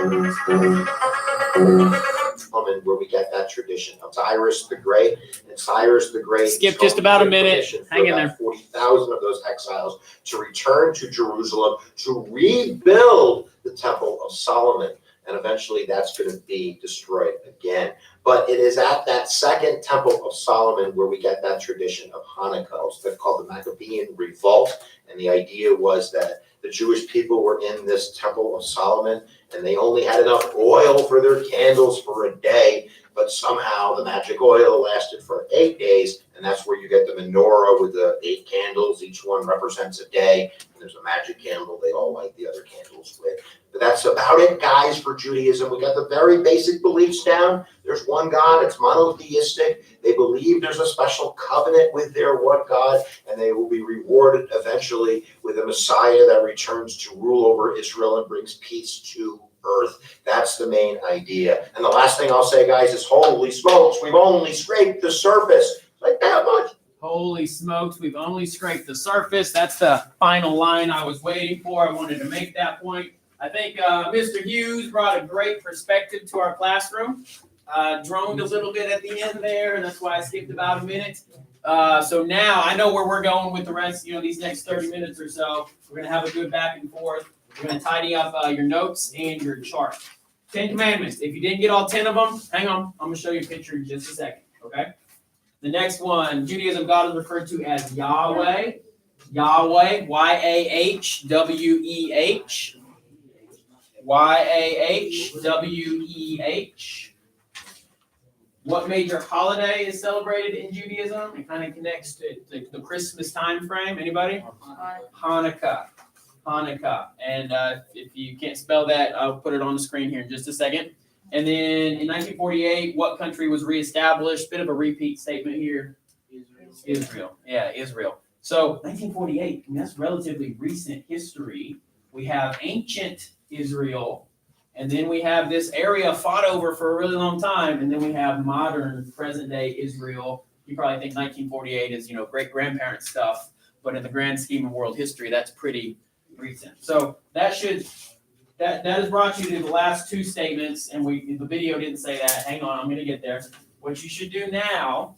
Where we get that tradition of Cyrus the Great, and Cyrus the Great skip just about a minute. Hang in there. 40,000 of those exiles to return to Jerusalem to rebuild the Temple of Solomon, and eventually that's going to be destroyed again. But it is at that second Temple of Solomon where we get that tradition of Hanukkah. It's called the Maccabean Revolt, and the idea was that the Jewish people were in this Temple of Solomon, and they only had enough oil for their candles for a day, but somehow the magic oil lasted for 8 days, and that's where you get the menorah with the 8 candles. Each one represents a day, and there's a magic candle they all light the other candles with. But that's about it, guys, for Judaism. We got the very basic beliefs down. There's one God, it's monotheistic. They believe there's a special covenant with their one God, and they will be rewarded eventually with a Messiah that returns to rule over Israel and brings peace to earth. That's the main idea. And the last thing I'll say, guys, is holy smokes, we've only scraped the surface. Like that much. Holy smokes, we've only scraped the surface. That's the final line I was waiting for. I wanted to make that point. I think Mr. Hughes brought a great perspective to our classroom. Droned a little bit at the end there, and that's why I skipped about a minute. So now I know where we're going with the rest, these next 30 minutes or so. We're going to have a good back and forth. We're going to tidy up your notes and your chart. 10 Commandments. If you didn't get all 10 of them, hang on. I'm going to show you a picture in just a second, okay? The next one, Judaism, God is referred to as Yahweh. Yahweh, Y-A-H-W-E-H. Y-A-H-W-E-H. What major holiday is celebrated in Judaism? It kind of connects to the Christmas time frame. Anybody? Hanukkah. Hanukkah. And if you can't spell that, I'll put it on the screen here in just a second. And then in 1948, what country was reestablished? Bit of a repeat statement here. Israel. Yeah, Israel. So 1948, that's relatively recent history. We have ancient Israel, and then we have this area fought over for a really long time, and then we have modern, present-day Israel. You probably think 1948 is, great-grandparent stuff, but in the grand scheme of world history, that's pretty recent. So that has brought you to the last two statements, and the video didn't say that. Hang on, I'm going to get there. What you should do now,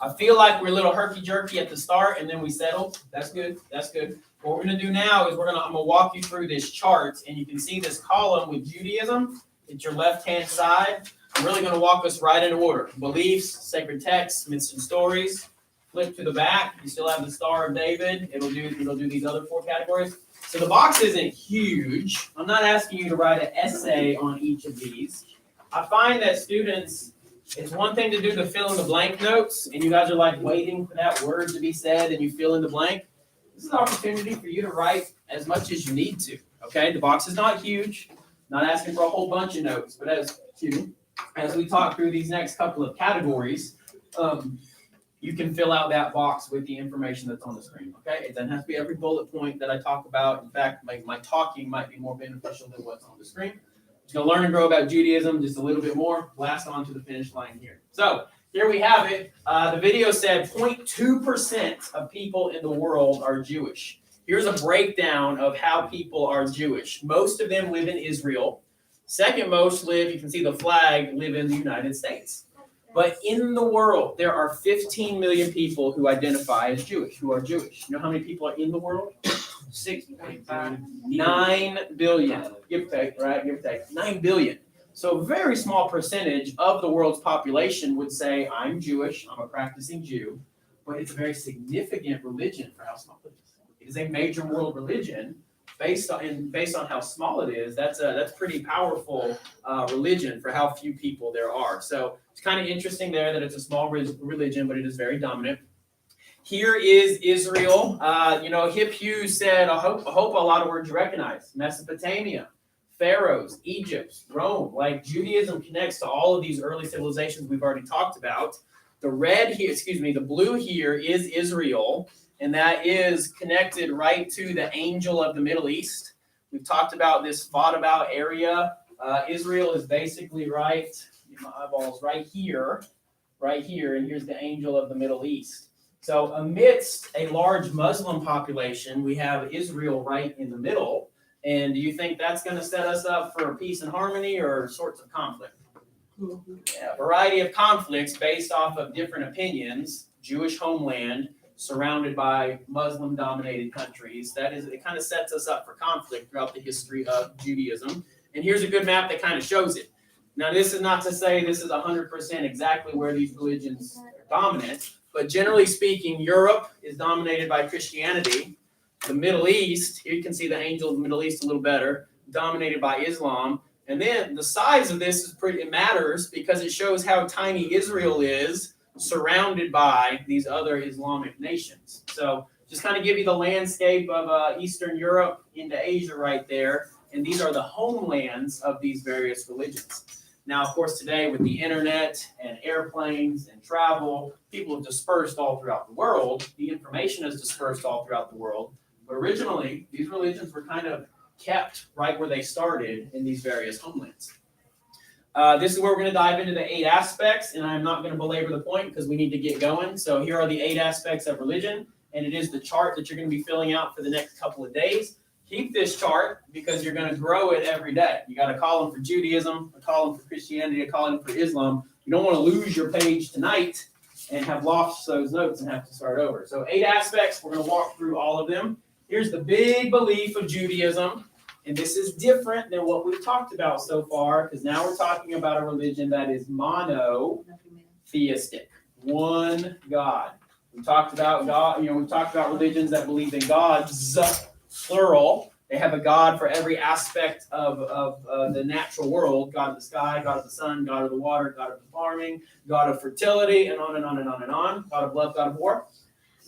I feel like we're a little herky-jerky at the start, and then we settle. That's good. That's good. What we're going to do now is I'm going to walk you through this chart, and you can see this column with Judaism. It's your left-hand side. I'm really going to walk us right in order. Beliefs, sacred texts, myths and stories. Flip to the back. You still have the Star of David. It'll do these other four categories. So the box isn't huge. I'm not asking you to write an essay on each of these. I find that students, it's one thing to do the fill in the blank notes, and you guys are like waiting for that word to be said, and you fill in the blank. This is an opportunity for you to write as much as you need to. Okay, the box is not huge. Not asking for a whole bunch of notes, but as we talk through these next couple of categories, you can fill out that box with the information that's on the screen, okay? It doesn't have to be every bullet point that I talk about. In fact, my talking might be more beneficial than what's on the screen. Just going to learn and grow about Judaism just a little bit more. Last on to the finish line here. So here we have it. The video said 0.2% of people in the world are Jewish. Here's a breakdown of how people are Jewish. Most of them live in Israel. Second most you can see the flag, live in the United States. But in the world, there are 15 million people who identify as Jewish, who are Jewish. You know how many people are in the world? 9 billion. Give or take, right? Give or take. 9 billion. So a very small percentage of the world's population would say, I'm Jewish, I'm a practicing Jew. But it's a very significant religion for how small it is. It is a major world religion. Based on how small it is, that's pretty powerful religion for how few people there are. So it's kind of interesting there that it's a small religion, but it is very dominant. Here is Israel. Hip Hughes said, I hope a lot of words you recognize. Mesopotamia, Pharaohs, Egypt, Rome. Like Judaism connects to all of these early civilizations we've already talked about. The blue here is Israel. And that is connected right to the angel of the Middle East. We've talked about this fought about area. Israel is basically right here, and here's the angel of the Middle East. So amidst a large Muslim population, we have Israel right in the middle. And do you think that's going to set us up for peace and harmony or sorts of conflict? Yeah, a variety of conflicts based off of different opinions, Jewish homeland, surrounded by Muslim-dominated countries. It kind of sets us up for conflict throughout the history of Judaism. And here's a good map that kind of shows it. Now, this is not to say this is 100% exactly where these religions are dominant, but generally speaking, Europe is dominated by Christianity. The Middle East, here you can see the angel of the Middle East a little better, dominated by Islam. And then the size of this it matters because it shows how tiny Israel is, surrounded by these other Islamic nations. So just kind of give you the landscape of Eastern Europe into Asia right there. And these are the homelands of these various religions. Now, of course, today with the internet and airplanes and travel, people have dispersed all throughout the world. The information is dispersed all throughout the world. But originally, these religions were kind of kept right where they started in these various homelands. This is where we're going to dive into the 8 aspects, and I'm not going to belabor the point because we need to get going. So here are the 8 aspects of religion, and it is the chart that you're going to be filling out for the next couple of days. Keep this chart because you're going to grow it every day. You got a column for Judaism, a column for Christianity, a column for Islam. You don't want to lose your page tonight and have lost those notes and have to start over. So 8 aspects, we're going to walk through all of them. Here's the big belief of Judaism, and this is different than what we've talked about so far, because now we're talking about a religion that is monotheistic, one God. We talked about God, we talked about religions that believe in gods, plural. They have a God for every aspect of the natural world. God of the sky, God of the sun, God of the water, God of the farming, God of fertility, and on and on and on and on. God of love, God of war.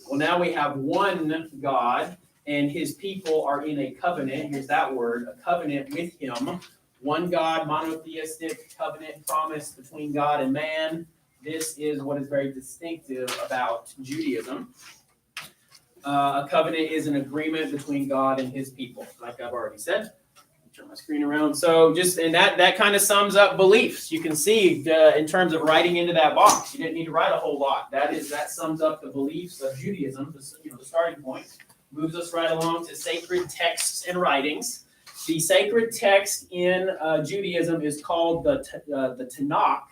Well, now we have one God, and his people are in a covenant. Here's that word, a covenant with him. One God, monotheistic, covenant promise between God and man. This is what is very distinctive about Judaism. A covenant is an agreement between God and his people, like I've already said. Turn my screen around. So and that kind of sums up beliefs. You can see in terms of writing into that box, you didn't need to write a whole lot. That sums up the beliefs of Judaism, the starting point. Moves us right along to sacred texts and writings. The sacred text in Judaism is called the Tanakh.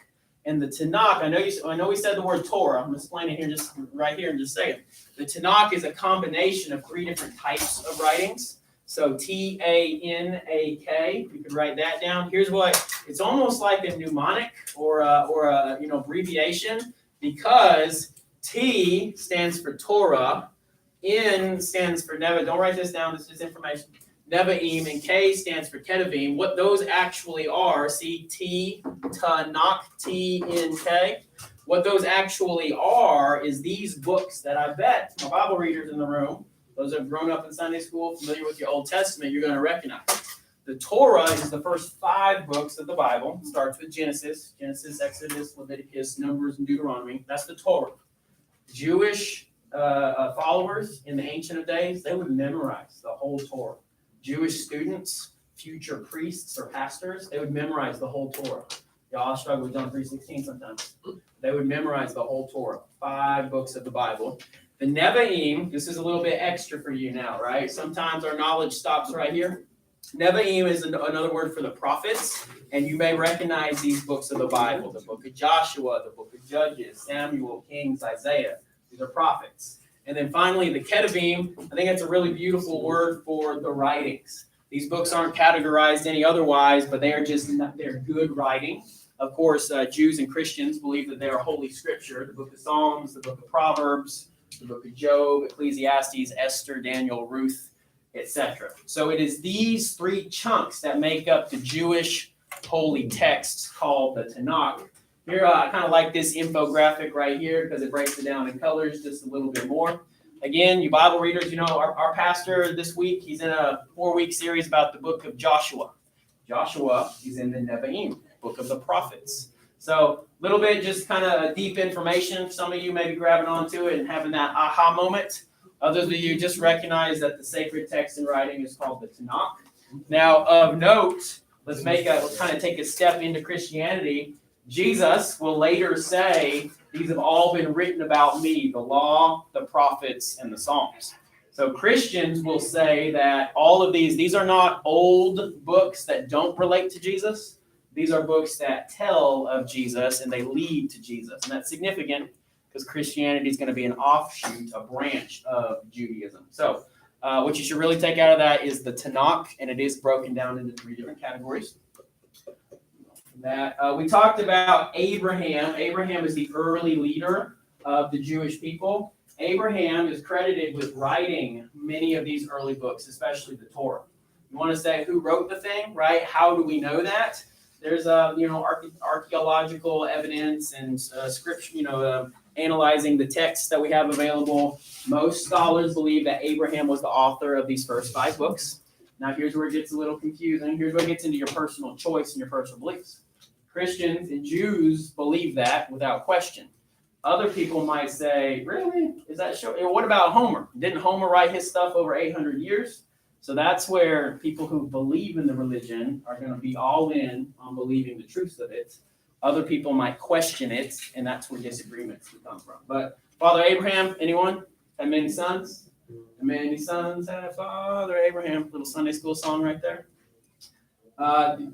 And the Tanakh, I know we said the word Torah. I'm going to explain it here right here in just a second. The Tanakh is a combination of 3 different types of writings. So Tanak, you could write that down. Here's what it's almost like a mnemonic or a abbreviation, because T stands for Torah, N stands for Neva. Don't write this down. This is information. Nevi'im, and K stands for Ketuvim. What those actually are, see T, Tanakh, T, N, K. What those actually are is these books that I bet my Bible readers in the room, those that have grown up in Sunday school, familiar with your Old Testament, you're going to recognize. The Torah is the first 5 books of the Bible. It starts with Genesis, Exodus, Leviticus, Numbers, and Deuteronomy. That's the Torah. Jewish followers in the Ancient of Days, they would memorize the whole Torah. Jewish students, future priests or pastors, they would memorize the whole Torah. Y'all struggle with John 3:16 sometimes. They would memorize the whole Torah, 5 books of the Bible. The Nevi'im, this is a little bit extra for you now, right? Sometimes our knowledge stops right here. Nevi'im is another word for the prophets, and you may recognize these books of the Bible, the book of Joshua, the book of Judges, Samuel, Kings, Isaiah. These are prophets. And then finally, the Ketuvim, I think that's a really beautiful word for the writings. These books aren't categorized any otherwise, but they're good writing. Of course, Jews and Christians believe that they are Holy Scripture, the book of Psalms, the book of Proverbs, the book of Job, Ecclesiastes, Esther, Daniel, Ruth, etc. So it is these 3 chunks that make up the Jewish holy texts called the Tanakh. Here, I kind of like this infographic right here because it breaks it down in colors just a little bit more. Again, you Bible readers, our pastor this week, he's in a 4-week series about the book of Joshua. Joshua is in the Nevi'im, book of the prophets. So a little bit just kind of deep information. Some of you may be grabbing onto it and having that aha moment. Others of you just recognize that the sacred text in writing is called the Tanakh. Now, of note, let's kind of take a step into Christianity. Jesus will later say, these have all been written about me, the law, the prophets, and the Psalms. So Christians will say that all of these are not old books that don't relate to Jesus. These are books that tell of Jesus and they lead to Jesus. And that's significant because Christianity is going to be an offshoot, a branch of Judaism. So what you should really take out of that is the Tanakh, and it is broken down into 3 different categories. We talked about Abraham. Abraham is the early leader of the Jewish people. Abraham is credited with writing many of these early books, especially the Torah. You want to say who wrote the thing, right? How do we know that? There's archaeological evidence and scripture, analyzing the texts that we have available. Most scholars believe that Abraham was the author of these first 5 books. Now here's where it gets a little confusing. Here's where it gets into your personal choice and your personal beliefs. Christians and Jews believe that without question. Other people might say, really? Is that sure? What about Homer? Didn't Homer write his stuff over 800 years? So that's where people who believe in the religion are going to be all in on believing the truths of it. Other people might question it, and that's where disagreements will come from. But Father Abraham, anyone? Have many sons? And many sons have Father Abraham. Little Sunday school song right there.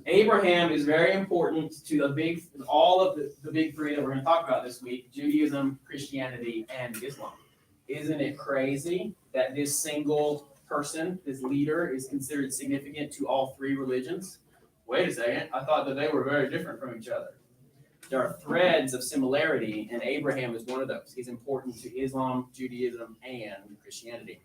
Abraham is very important to all of the big three that we're going to talk about this week: Judaism, Christianity, and Islam. Isn't it crazy that this single person, this leader, is considered significant to all three religions? Wait a second, I thought that they were very different from each other. There are threads of similarity, and Abraham is one of those. He's important to Islam, Judaism, and Christianity.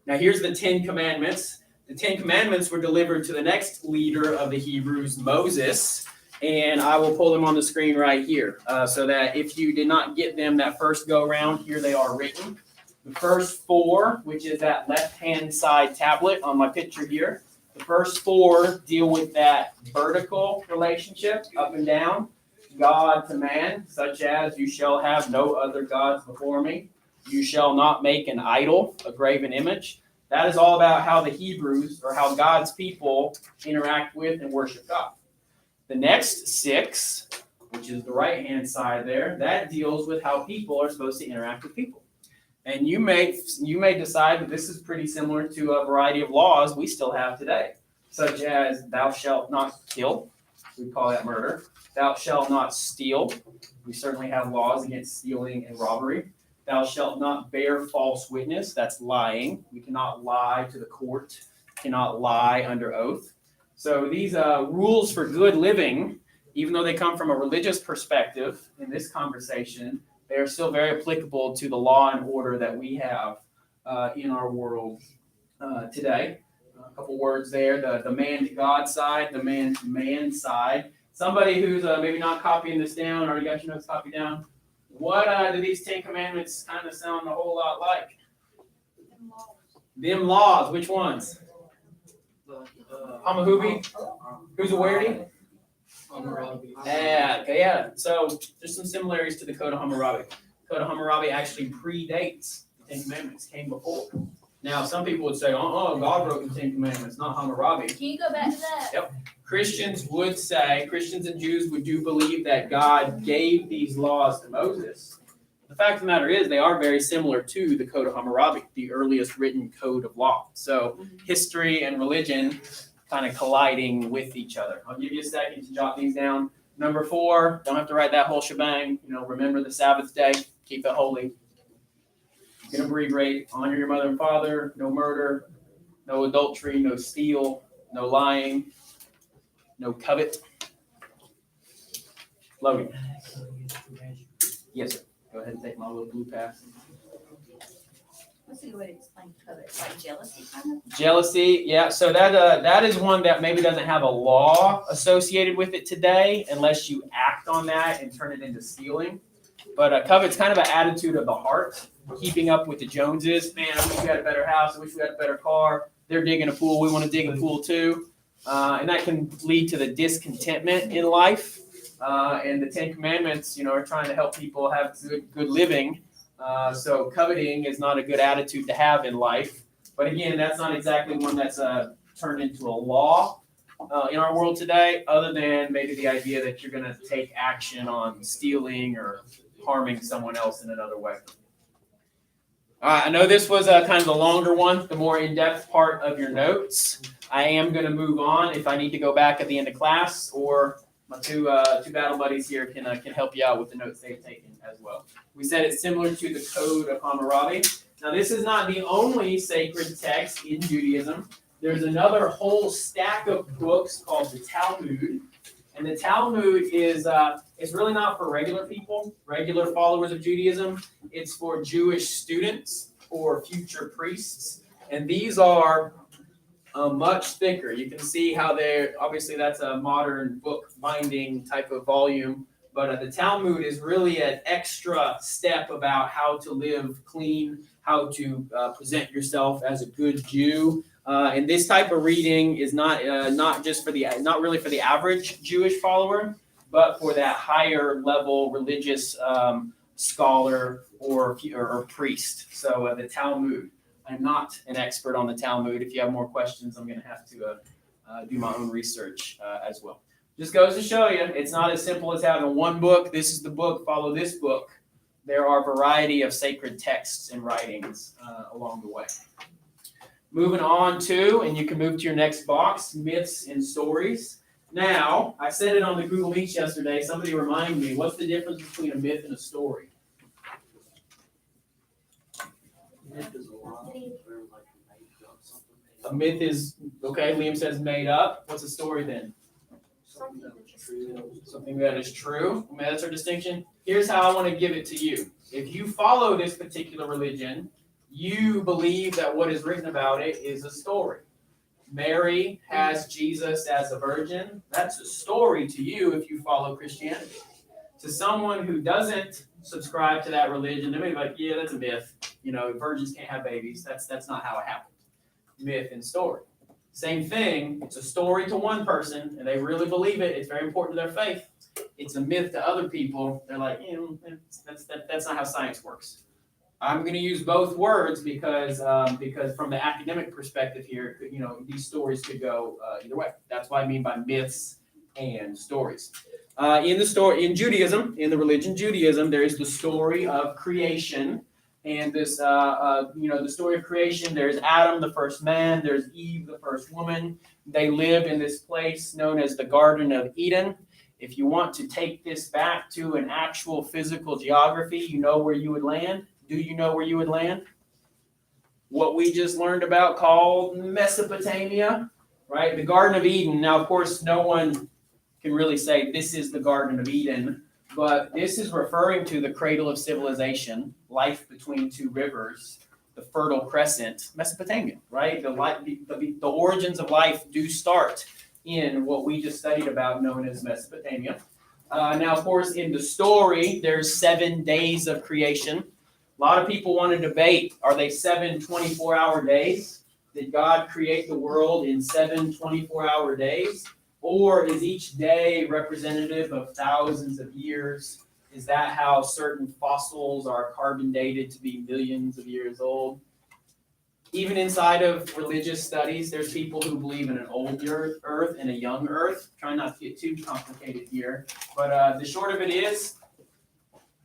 Now here's the 10 Commandments. The 10 Commandments were delivered to the next leader of the Hebrews, Moses, and I will pull them on the screen right here so that if you did not get them that first go around, here they are written. The first 4, which is that left-hand side tablet on my picture here, the first 4 deal with that vertical relationship, up and down, God to man, such as you shall have no other gods before me. You shall not make an idol, a graven image. That is all about how the Hebrews, or how God's people, interact with and worship God. The next 6, which is the right-hand side there, that deals with how people are supposed to interact with people. And you may decide that this is pretty similar to a variety of laws we still have today, such as thou shalt not kill. We call that murder. Thou shalt not steal. We certainly have laws against stealing and robbery. Thou shalt not bear false witness. That's lying. We cannot lie to the court. Cannot lie under oath. So these rules for good living, even though they come from a religious perspective in this conversation, they are still very applicable to the law and order that we have in our world today. A couple words there, the man to God side, the man to man side. Somebody who's maybe not copying this down, already got your notes copied down. What do these 10 Commandments kind of sound a whole lot like? Them laws. Which ones? Hamahubi? Who's a weirdy? Yeah, okay, yeah. So there's some similarities to the Code of Hammurabi. The Code of Hammurabi actually predates the 10 Commandments, came before. Now, some people would say, God wrote the 10 Commandments, not Hammurabi. Can you go back to that? Yep. Christians and Jews do believe that God gave these laws to Moses. The fact of the matter is, they are very similar to the Code of Hammurabi, the earliest written code of law. So history and religion kind of colliding with each other. I'll give you a second to jot these down. Number 4, don't have to write that whole shebang. Remember the Sabbath day, keep it holy. Gonna breed right, honor your mother and father, no murder, no adultery, no steal, no lying, no covet. Logan. Yes, sir. Go ahead and take my little blue pass. What's a good way to explain covet? Like jealousy, kind of? Jealousy, yeah. So that is one that maybe doesn't have a law associated with it today, unless you act on that and turn it into stealing. But covet's kind of an attitude of the heart, keeping up with the Joneses. Man, I wish we had a better house. I wish we had a better car. They're digging a pool. We want to dig a pool too. And that can lead to the discontentment in life. And the 10 Commandments, are trying to help people have good living. So coveting is not a good attitude to have in life. But again, that's not exactly one that's turned into a law in our world today, other than maybe the idea that you're going to take action on stealing or harming someone else in another way. All right, I know this was kind of the longer one, the more in-depth part of your notes. I am going to move on if I need to go back at the end of class, or my two battle buddies here can help you out with the notes they've taken as well. We said it's similar to the Code of Hammurabi. Now, this is not the only sacred text in Judaism. There's another whole stack of books called the Talmud. And the Talmud is it's really not for regular people, regular followers of Judaism. It's for Jewish students or future priests. And these are much thicker. You can see how obviously that's a modern book binding type of volume. But the Talmud is really an extra step about how to live clean, how to present yourself as a good Jew. And this type of reading is not really for the average Jewish follower, but for that higher level religious scholar or priest. So the Talmud. I'm not an expert on the Talmud. If you have more questions, I'm going to have to do my own research as well. Just goes to show you, it's not as simple as having one book. This is the book, follow this book. There are a variety of sacred texts and writings along the way. Moving on to, and you can move to your next box, myths and stories. Now, I said it on the Google Meets yesterday. Somebody remind me, what's the difference between a myth and a story? Myth is a lie, or like made up something. A myth is, okay, Liam says made up. What's a story then? Something that's true. Something that is true. I mean, that's our distinction. Here's how I want to give it to you. If you follow this particular religion, you believe that what is written about it is a story. Mary has Jesus as a virgin. That's a story to you if you follow Christianity. To someone who doesn't subscribe to that religion, they may be like, yeah, that's a myth. You know, virgins can't have babies. That's not how it happened. Myth and story. Same thing. It's a story to one person, and they really believe it. It's very important to their faith. It's a myth to other people. They're like, that's not how science works. I'm going to use both words because from the academic perspective here, these stories could go either way. That's what I mean by myths and stories. In Judaism, in the religion Judaism, there is the story of creation, and this the story of creation. There's Adam, the first man. There's Eve, the first woman. They live in this place known as the Garden of Eden. If you want to take this back to an actual physical geography, you know where you would land. Do you know where you would land? What we just learned about called Mesopotamia, right? The Garden of Eden. Now, of course, no one can really say this is the Garden of Eden, but this is referring to the cradle of civilization, life between two rivers, the Fertile Crescent, Mesopotamia, right? The origins of life do start in what we just studied about, known as Mesopotamia. Now, of course, in the story, there's 7 days of creation. A lot of people want to debate, are they 7 24-hour days? Did God create the world in 7 24-hour days? Or is each day representative of thousands of years? Is that how certain fossils are carbon dated to be millions of years old? Even inside of religious studies, there's people who believe in an old earth and a young earth. Trying not to get too complicated here. But the short of it is,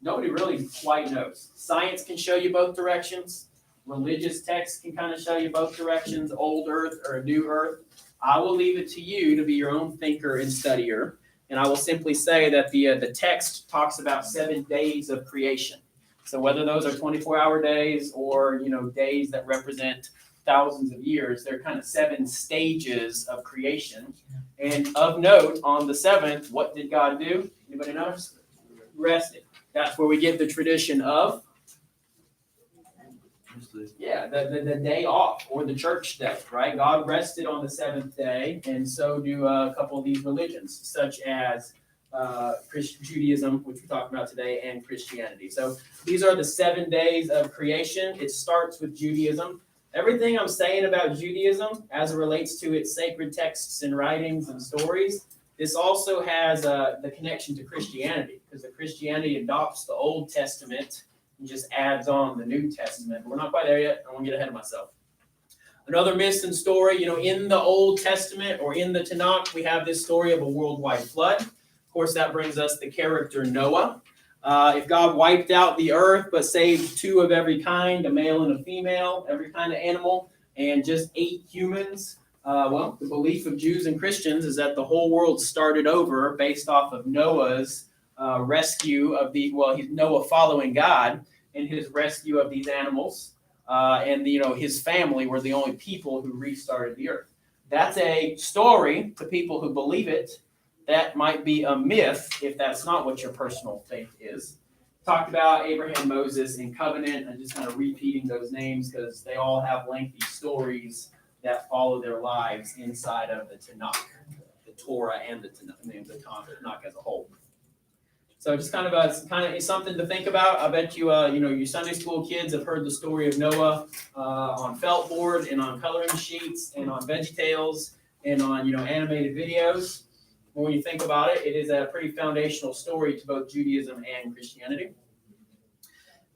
nobody really quite knows. Science can show you both directions. Religious texts can kind of show you both directions, old earth or a new earth. I will leave it to you to be your own thinker and studier. And I will simply say that the text talks about 7 days of creation. So whether those are 24-hour days or days that represent thousands of years, they're kind of 7 stages of creation. And of note, on the 7th, what did God do? Anybody notice? Rested. That's where we get the tradition of the day off, or the church day, right? God rested on the 7th day, and so do a couple of these religions, such as Judaism, which we talked about today, and Christianity. So these are the 7 days of creation. It starts with Judaism. Everything I'm saying about Judaism, as it relates to its sacred texts and writings and stories, this also has the connection to Christianity, because the Christianity adopts the Old Testament and just adds on the New Testament. We're not quite there yet. I won't get ahead of myself. Another myth and story, in the Old Testament or in the Tanakh, we have this story of a worldwide flood. Of course, that brings us the character Noah. If God wiped out the earth but saved 2 of every kind, a male and a female, every kind of animal, and just 8 humans, the belief of Jews and Christians is that the whole world started over based off of Noah's rescue of he's Noah following God and his rescue of these animals, and his family were the only people who restarted the earth. That's a story to people who believe it. That might be a myth if that's not what your personal faith is. Talked about Abraham, Moses, and covenant, and just kind of repeating those names because they all have lengthy stories that follow their lives inside of the Tanakh, the Torah, and the Tanakh as a whole. So just kind of something to think about. I bet you your Sunday school kids have heard the story of Noah on felt board and on coloring sheets and on VeggieTales and on animated videos. When you think about it, it is a pretty foundational story to both Judaism and Christianity.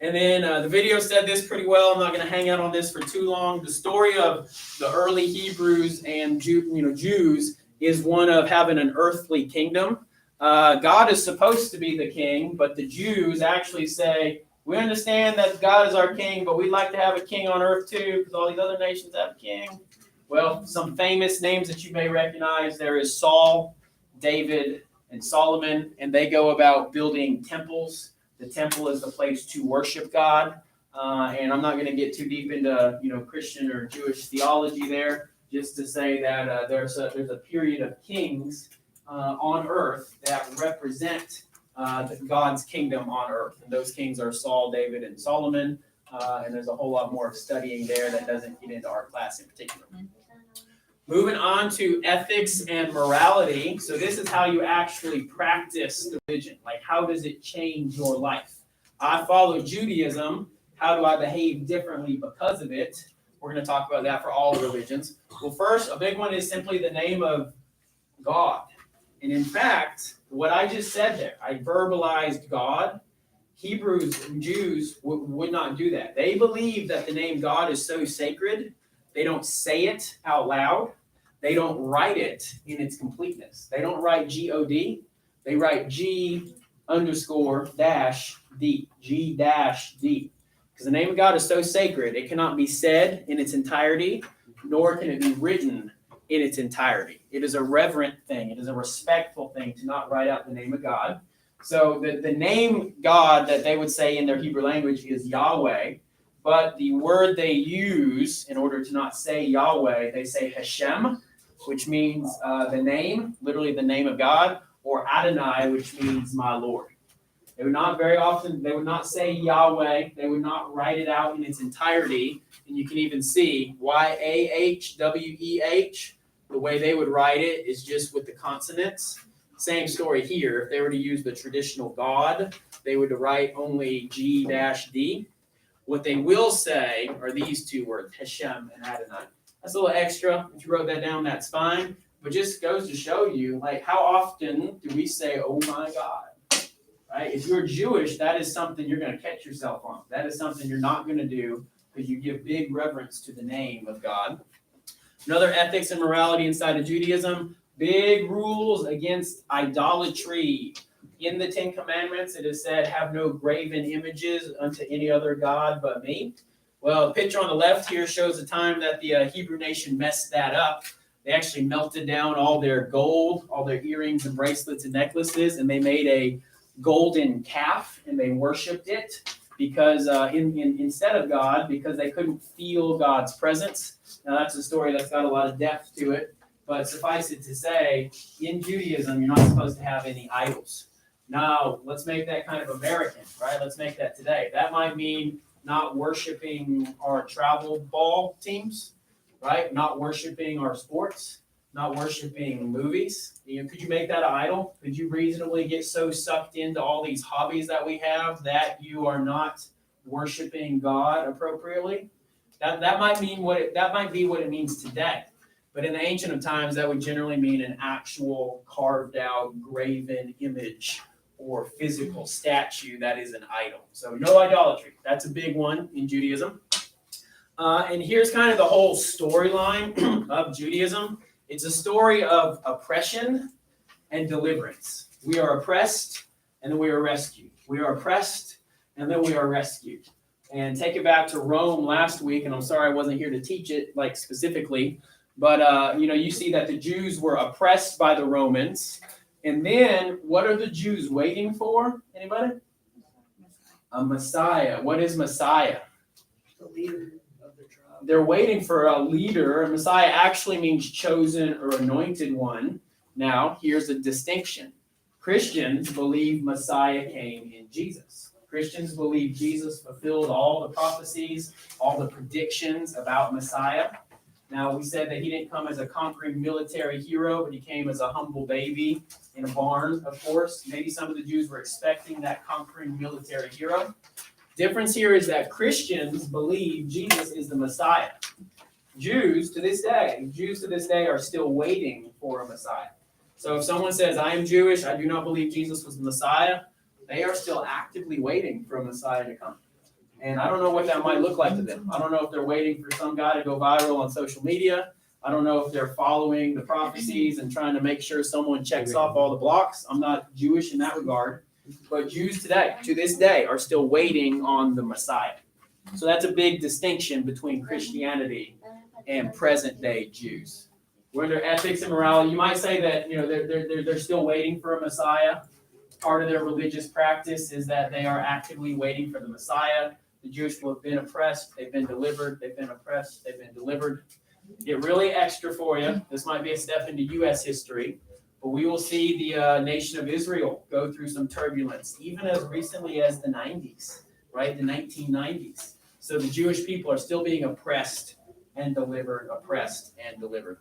And then the video said this pretty well. I'm not going to hang out on this for too long. The story of the early Hebrews and Jews is one of having an earthly kingdom. God is supposed to be the king, but the Jews actually say, we understand that God is our king, but we'd like to have a king on earth too, because all these other nations have a king. Well, some famous names that you may recognize, there is Saul, David, and Solomon, and they go about building temples. The temple is the place to worship God. And I'm not going to get too deep into Christian or Jewish theology there, just to say that there's a period of kings on earth that represent God's kingdom on earth. And those kings are Saul, David, and Solomon. And there's a whole lot more of studying there that doesn't get into our class in particular. Moving on to ethics and morality. So this is how you actually practice the religion. Like, how does it change your life? I follow Judaism. How do I behave differently because of it? We're going to talk about that for all religions. Well, first, a big one is simply the name of God. And in fact, what I just said there, I verbalized God. Hebrews and Jews would not do that. They believe that the name God is so sacred, they don't say it out loud. They don't write it in its completeness. They don't write G-O-D. They write G_-D, G-D. Because the name of God is so sacred, it cannot be said in its entirety, nor can it be written in its entirety. It is a reverent thing. It is a respectful thing to not write out the name of God. So the name God that they would say in their Hebrew language is Yahweh, but the word they use in order to not say Yahweh, they say Hashem, which means the name, literally the name of God, or Adonai, which means my Lord. They would not very often, they would not say Yahweh. They would not write it out in its entirety. And you can even see Yahweh, the way they would write it is just with the consonants. Same story here. If they were to use the traditional God, they would write only G-D. What they will say are these two words, Hashem and Adonai. That's a little extra. If you wrote that down, that's fine. But just goes to show you, like, how often do we say, oh my God? Right? If you're Jewish, that is something you're going to catch yourself on. That is something you're not going to do because you give big reverence to the name of God. Another ethics and morality inside of Judaism, big rules against idolatry. In the Ten Commandments, it is said, have no graven images unto any other God but me. Well, the picture on the left here shows the time that the Hebrew nation messed that up. They actually melted down all their gold, all their earrings and bracelets and necklaces, and they made a golden calf, and they worshipped it because instead of God, because they couldn't feel God's presence. Now, that's a story that's got a lot of depth to it, but suffice it to say, in Judaism, you're not supposed to have any idols. Now, let's make that kind of American, right? Let's make that today. That might mean not worshiping our travel ball teams, right? Not worshiping our sports, not worshiping movies. Could you make that an idol? Could you reasonably get so sucked into all these hobbies that we have that you are not worshiping God appropriately? That might be what it means today. But in the ancient of times, that would generally mean an actual carved out, graven image or physical statue that is an idol. So no idolatry. That's a big one in Judaism. And here's kind of the whole storyline of Judaism. It's a story of oppression and deliverance. We are oppressed, and then we are rescued. We are oppressed, and then we are rescued. And take it back to Rome last week, and I'm sorry I wasn't here to teach it like specifically, but you see that the Jews were oppressed by the Romans. And then what are the Jews waiting for? Anybody? A Messiah. What is Messiah? The leader of the tribe. They're waiting for a leader. Messiah actually means chosen or anointed one. Now, here's a distinction. Christians believe Messiah came in Jesus. Christians believe Jesus fulfilled all the prophecies, all the predictions about Messiah. Now, we said that he didn't come as a conquering military hero, but he came as a humble baby in a barn, of course. Maybe some of the Jews were expecting that conquering military hero. Difference here is that Christians believe Jesus is the Messiah. Jews to this day are still waiting for a Messiah. So if someone says, I am Jewish, I do not believe Jesus was the Messiah, they are still actively waiting for a Messiah to come. And I don't know what that might look like to them. I don't know if they're waiting for some guy to go viral on social media. I don't know if they're following the prophecies and trying to make sure someone checks off all the blocks. I'm not Jewish in that regard. But Jews today, to this day, are still waiting on the Messiah. So that's a big distinction between Christianity and present day Jews. We're under ethics and morality. You might say that they're still waiting for a Messiah. Part of their religious practice is that they are actively waiting for the Messiah. The Jewish people have been oppressed, they've been delivered, they've been oppressed, they've been delivered. Get really extra for you. This might be a step into U.S. history, but we will see the nation of Israel go through some turbulence, even as recently as the 90s, right? The 1990s. So the Jewish people are still being oppressed and delivered, oppressed and delivered.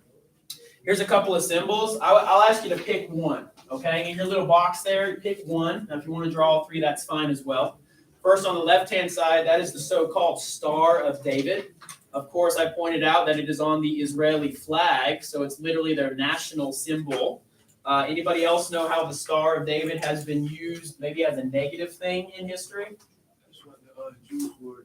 Here's a couple of symbols. I'll ask you to pick one, okay? In your little box there, pick one. Now, if you want to draw all three, that's fine as well. First, on the left-hand side, that is the so-called Star of David. Of course, I pointed out that it is on the Israeli flag, so it's literally their national symbol. Anybody else know how the Star of David has been used maybe as a negative thing in history? That's what the Jews were.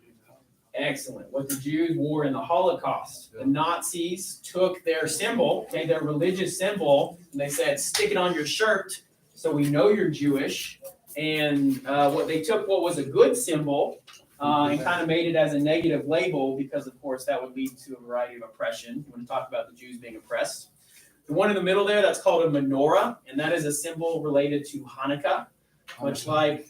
Excellent. What the Jews wore in the Holocaust. The Nazis took their symbol, okay, their religious symbol, and they said, stick it on your shirt so we know you're Jewish. And what was a good symbol and kind of made it as a negative label because, of course, that would lead to a variety of oppression. You want to talk about the Jews being oppressed. The one in the middle there, that's called a menorah, and that is a symbol related to Hanukkah, much like,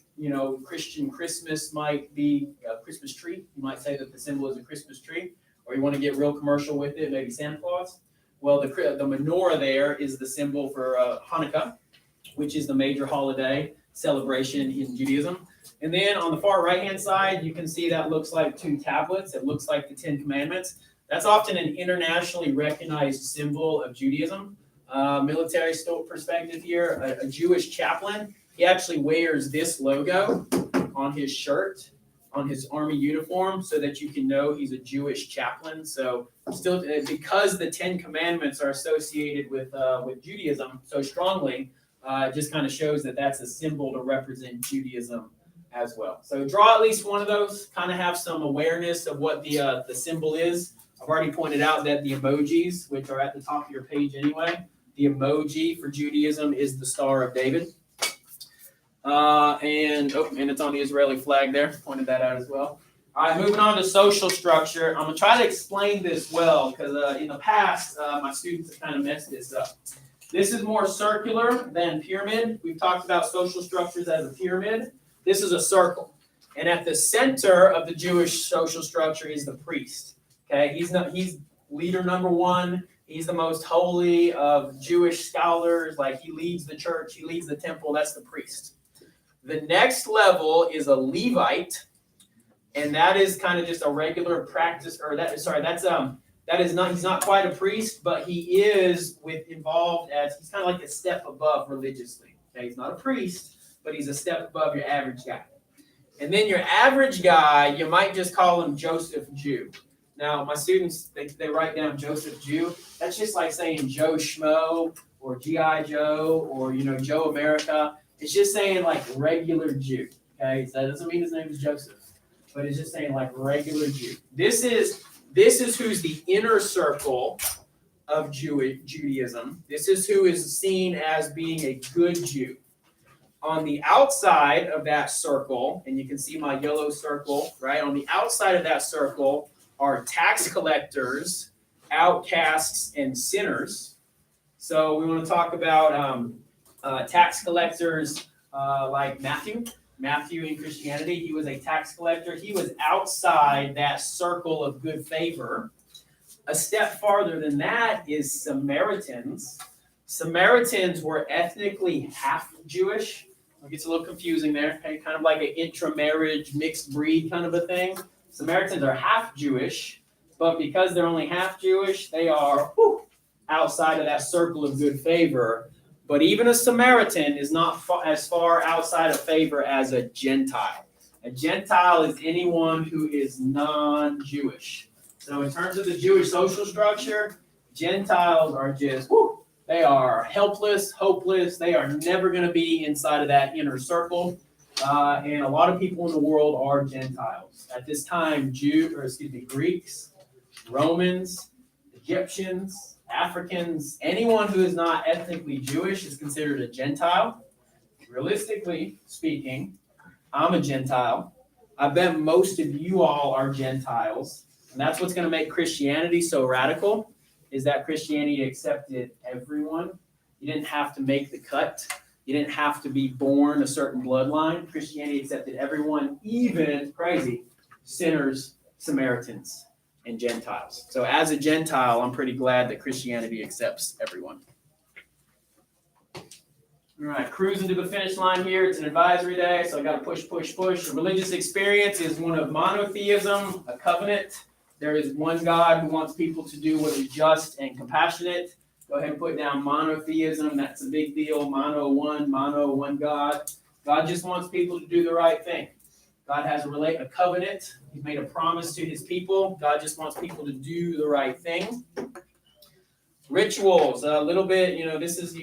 Christian Christmas might be a Christmas tree. You might say that the symbol is a Christmas tree, or you want to get real commercial with it, maybe Santa Claus. Well, the menorah there is the symbol for Hanukkah, which is the major holiday celebration in Judaism. And then on the far right-hand side, you can see that looks like two tablets. It looks like the Ten Commandments. That's often an internationally recognized symbol of Judaism. Military perspective here, a Jewish chaplain, he actually wears this logo on his shirt, on his army uniform, so that you can know he's a Jewish chaplain. So still, because the Ten Commandments are associated with Judaism so strongly, it just kind of shows that that's a symbol to represent Judaism as well. So draw at least one of those, kind of have some awareness of what the symbol is. I've already pointed out that the emojis, which are at the top of your page anyway, the emoji for Judaism is the Star of David. And it's on the Israeli flag there. Pointed that out as well. All right, moving on to social structure. I'm going to try to explain this well because in the past, my students have kind of messed this up. This is more circular than pyramid. We've talked about social structures as a pyramid. This is a circle. And at the center of the Jewish social structure is the priest. Okay, he's leader number one. He's the most holy of Jewish scholars. Like, he leads the church, he leads the temple. That's the priest. The next level is a Levite, and that is kind of just a regular practice, he's not quite a priest, but he is involved as, he's kind of like a step above religiously. Okay, he's not a priest, but he's a step above your average guy. And then your average guy, you might just call him Joseph Jew. Now, my students, they write down Joseph Jew. That's just like saying Joe Schmo or G.I. Joe or, Joe America. It's just saying like regular Jew. Okay, so that doesn't mean his name is Joseph, but it's just saying like regular Jew. This is who's the inner circle of Judaism. This is who is seen as being a good Jew. On the outside of that circle, and you can see my yellow circle, right? On the outside of that circle are tax collectors, outcasts, and sinners. So we want to talk about tax collectors like Matthew. Matthew in Christianity, he was a tax collector. He was outside that circle of good favor. A step farther than that is Samaritans. Samaritans were ethnically half Jewish. It gets a little confusing there, okay? Kind of like an intramarriage, mixed breed kind of a thing. Samaritans are half Jewish, but because they're only half Jewish, they are outside of that circle of good favor. But even a Samaritan is not as far outside of favor as a Gentile. A Gentile is anyone who is non-Jewish. So in terms of the Jewish social structure, Gentiles are just, they are helpless, hopeless. They are never going to be inside of that inner circle. and a lot of people in the world are Gentiles. At this time, Greeks, Romans, Egyptians, Africans, anyone who is not ethnically Jewish is considered a Gentile. Realistically speaking, I'm a Gentile. I bet most of you all are Gentiles. And that's what's going to make Christianity so radical, is that Christianity accepted everyone. You didn't have to make the cut. You didn't have to be born a certain bloodline. Christianity accepted everyone, even, crazy, sinners, Samaritans, and Gentiles. So as a Gentile, I'm pretty glad that Christianity accepts everyone. All right, cruising to the finish line here. It's an advisory day, so I got to push. A religious experience is one of monotheism, a covenant. There is one God who wants people to do what is just and compassionate. Go ahead and put down monotheism. That's a big deal. One God. God just wants people to do the right thing. God has a covenant. He's made a promise to his people. God just wants people to do the right thing. Rituals, a little bit, you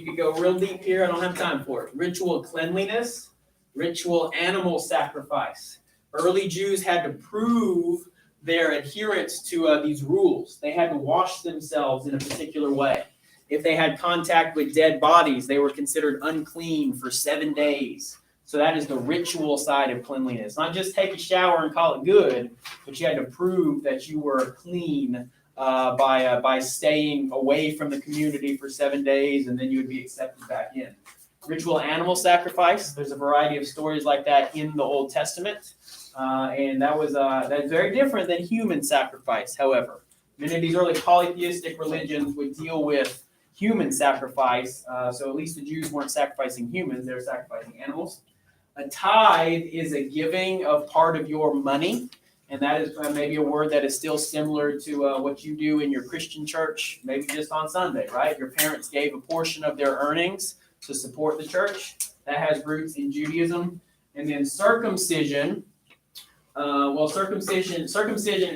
could go real deep here. I don't have time for it. Ritual cleanliness, ritual animal sacrifice. Early Jews had to prove their adherence to these rules. They had to wash themselves in a particular way. If they had contact with dead bodies, they were considered unclean for 7 days. So that is the ritual side of cleanliness. Not just take a shower and call it good, but you had to prove that you were clean by staying away from the community for 7 days, and then you would be accepted back in. Ritual animal sacrifice. There's a variety of stories like that in the Old Testament, and that's very different than human sacrifice. However, many of these early polytheistic religions would deal with human sacrifice. So at least the Jews weren't sacrificing humans; they were sacrificing animals. A tithe is a giving of part of your money. And that is maybe a word that is still similar to what you do in your Christian church, maybe just on Sunday, right? Your parents gave a portion of their earnings to support the church. That has roots in Judaism. And then circumcision. Circumcision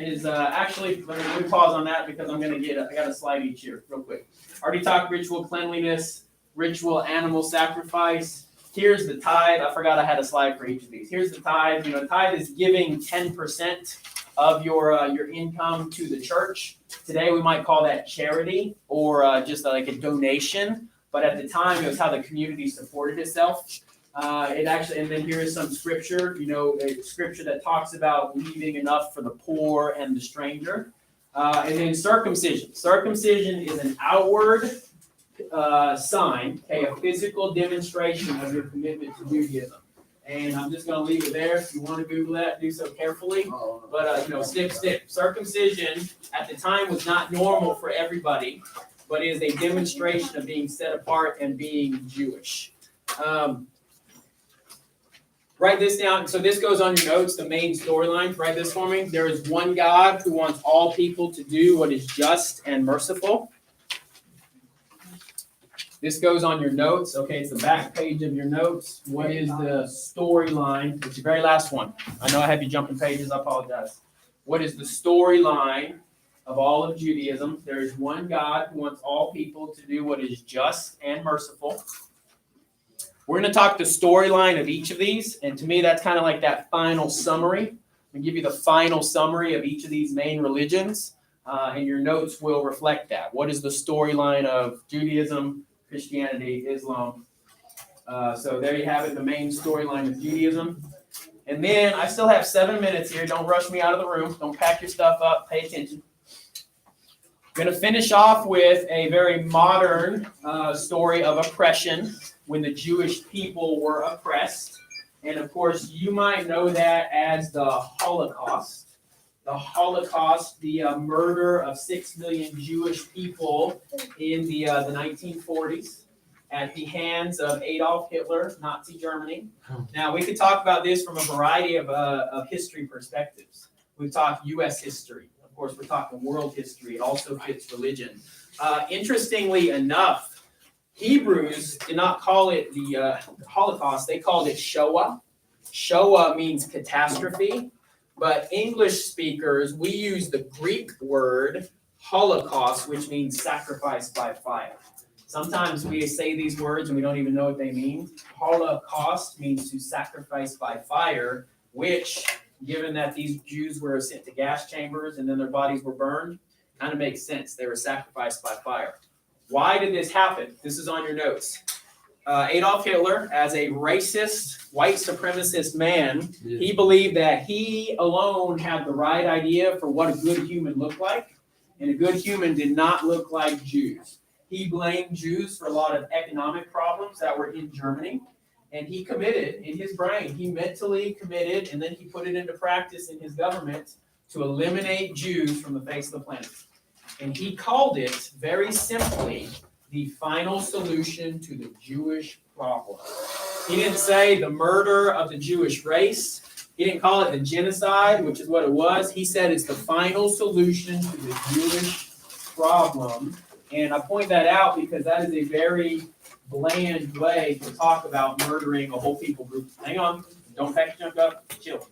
is actually, let me pause on that because I got a slide each here real quick. Already talked ritual cleanliness, ritual animal sacrifice. Here's the tithe. I forgot I had a slide for each of these. Here's the tithe. Tithe is giving 10% of your income to the church. Today we might call that charity or just like a donation. But at the time, it was how the community supported itself. And then here is some scripture. A scripture that talks about leaving enough for the poor and the stranger. And then circumcision. Circumcision is an outward sign, a physical demonstration of your commitment to Judaism. And I'm just going to leave it there. If you want to Google that, do so carefully. But, snip. Circumcision at the time was not normal for everybody, but is a demonstration of being set apart and being Jewish. Write this down. So this goes on your notes, the main storyline. Write this for me. There is one God who wants all people to do what is just and merciful. This goes on your notes. Okay, it's the back page of your notes. What is the storyline? It's the very last one. I know I have you jumping pages. I apologize. What is the storyline of all of Judaism? There is one God who wants all people to do what is just and merciful. We're going to talk the storyline of each of these. And to me, that's kind of like that final summary. I'm going to give you the final summary of each of these main religions. And your notes will reflect that. What is the storyline of Judaism, Christianity, Islam? So there you have it, the main storyline of Judaism. And then I still have 7 minutes here. Don't rush me out of the room. Don't pack your stuff up. Pay attention. I'm going to finish off with a very modern story of oppression when the Jewish people were oppressed. And of course, you might know that as the Holocaust. The Holocaust, the murder of 6 million Jewish people in the 1940s at the hands of Adolf Hitler, Nazi Germany. Now, we could talk about this from a variety of history perspectives. We've talked U.S. history. Of course, we're talking world history. It also fits religion. Interestingly enough, Hebrews did not call it the Holocaust. They called it Shoah. Shoah means catastrophe. But English speakers, we use the Greek word Holocaust, which means sacrifice by fire. Sometimes we say these words and we don't even know what they mean. Holocaust means to sacrifice by fire, which, given that these Jews were sent to gas chambers and then their bodies were burned, kind of makes sense. They were sacrificed by fire. Why did this happen? This is on your notes. Adolf Hitler, as a racist, white supremacist man, he believed that he alone had the right idea for what a good human looked like, and a good human did not look like Jews. He blamed Jews for a lot of economic problems that were in Germany, and he committed in his brain, he mentally committed, and then he put it into practice in his government to eliminate Jews from the face of the planet. And he called it, very simply, the final solution to the Jewish problem. He didn't say the murder of the Jewish race. He didn't call it the genocide, which is what it was. He said it's the final solution to the Jewish problem. And I point that out because that is a very bland way to talk about murdering a whole people group. Hang on, don't pack your junk up, chill.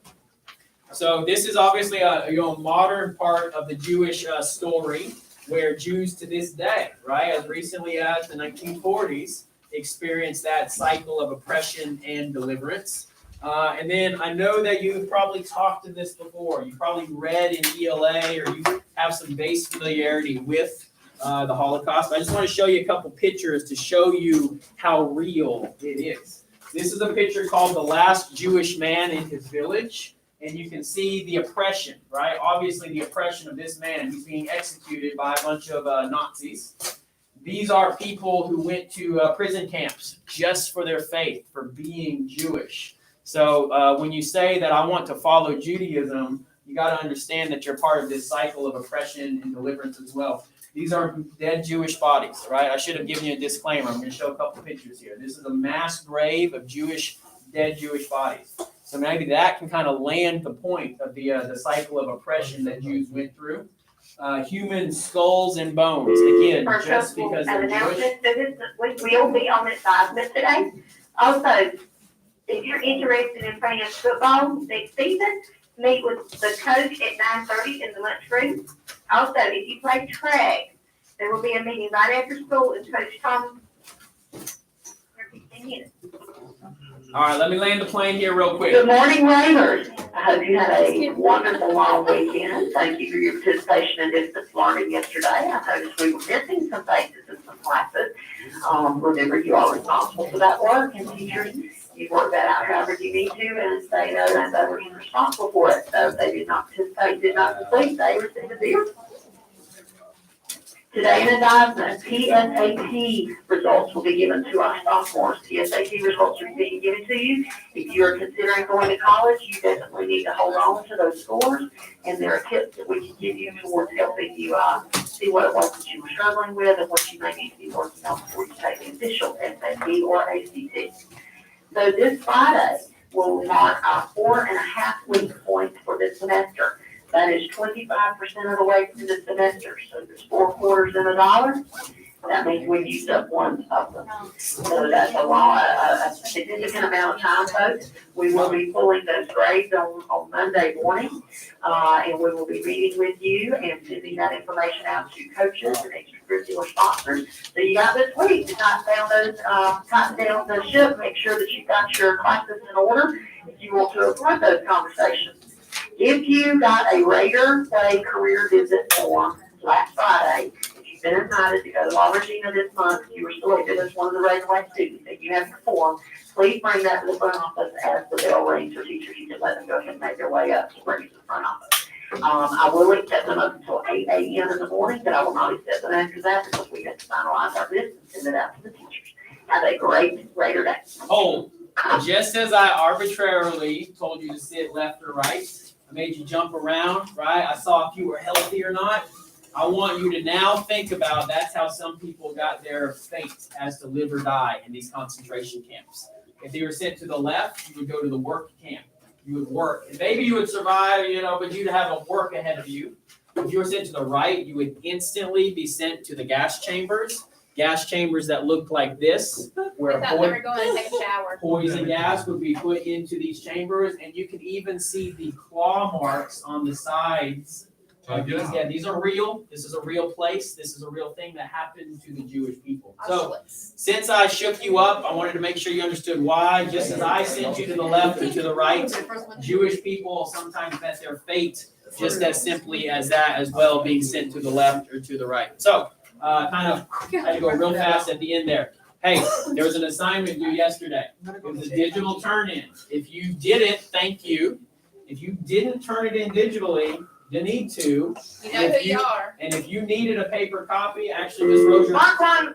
So this is obviously a modern part of the Jewish story, where Jews to this day, right, as recently as the 1940s, experienced that cycle of oppression and deliverance. And then I know that you've probably talked to this before. You probably read in ELA, or you have some base familiarity with the Holocaust. I just want to show you a couple pictures to show you how real it is. This is a picture called The Last Jewish Man in His Village. And you can see the oppression, right? Obviously, the oppression of this man. He's being executed by a bunch of Nazis. These are people who went to prison camps just for their faith, for being Jewish. So when you say that I want to follow Judaism, you got to understand that you're part of this cycle of oppression and deliverance as well. These are dead Jewish bodies, right? I should have given you a disclaimer. I'm going to show a couple pictures here. This is a mass grave of dead Jewish bodies. So maybe that can kind of land the point of the cycle of oppression that Jews went through. Human skulls and bones, again, just because they're Jewish. We will be on this assignment today. Also, if you're interested in playing football next season, meet with the coach at 9:30 in the lunchroom. Also, if you play track, there will be a meeting right after school, and Coach Tom. All right, let me land the plane here real quick. Good morning, Raiders. I hope you had a wonderful long weekend. Thank you for your participation in distance learning yesterday. I noticed we were missing some faces in some classes. Remember, you are responsible for that work, and teachers, you work that out however you need to, and they know that they were responsible for it. So if they did not participate, did not complete, they received a zero. Today in advisement, PSAT results will be given to our sophomores. PSAT results are being given to you. If you are considering going to college, you definitely need to hold on to those scores. And there are tips that we can give you towards helping you see what it was that you were struggling with and what you may need to be working on before you take the official SAT or ACT. So this Friday will mark our 4.5 week point for this semester. That is 25% of the way through the semester. So there's 4 quarters in a dollar. That means we've used up one of them. So that's a significant amount of time, folks. We will be pulling those grades on Monday morning. And we will be meeting with you and sending that information out to coaches and extracurricular sponsors. So you got this week to tighten down the ship, make sure that you've got your classes in order if you want to run those conversations. If you got a Raider Play career visit form last Friday, if you've been invited to go to La Regina this month, you were selected as one of the Raider Play students, and you have your form, please bring that to the front office as the bell rings, or teachers, you can let them go ahead and make their way up to bring it to the front office. I will accept them up until 8 a.m. in the morning, but I will not accept them after that because we have to finalize our list and send it out to the teachers. Have a great Raider Day. Hold. Just as I arbitrarily told you to sit left or right, I made you jump around, right? I saw if you were healthy or not. I want you to now think about that's how some people got their fate as to live or die in these concentration camps. If they were sent to the left, you would go to the work camp. You would work. And maybe you would survive, but you'd have a work ahead of you. If you were sent to the right, you would instantly be sent to the gas chambers that looked like this, where poison gas would be put into these chambers, and you can even see the claw marks on the sides These are real. This is a real place. This is a real thing that happened to the Jewish people. So, since I shook you up, I wanted to make sure you understood why. Just as I sent you to the left or to the right, Jewish people sometimes met their fate just as simply as that as well, being sent to the left or to the right. So, kind of had to go real fast at the end there. Hey, there was an assignment due yesterday. It was a digital turn-in. If you did it, thank you. If you didn't turn it in digitally, you need to. You know who you are. And if you needed a paper copy, actually, Ms. Rozier Mark one,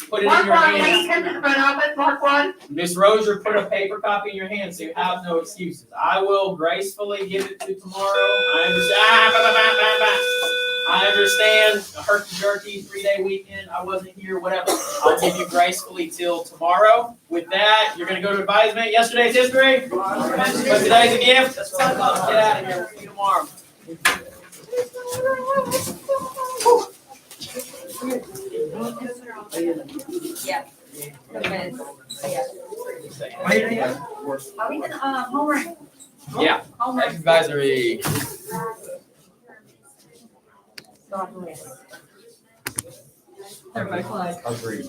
put it in Mark your one, will you hand. come to the front office, Mark one? Ms. Rozier put a paper copy in your hand, so you have no excuses. I will gracefully give it to you tomorrow. I understand a herky-jerky 3-day weekend. I wasn't here, whatever. I'll give you gracefully till tomorrow. With that, you're going to go to advisement. Yesterday's history, but today's a gift. That's what I'm about to get out of here. We'll see you tomorrow. Yeah. Okay. Are we gonna, homework? Yeah. Homework. Advisory. Everybody quiet. Agreed.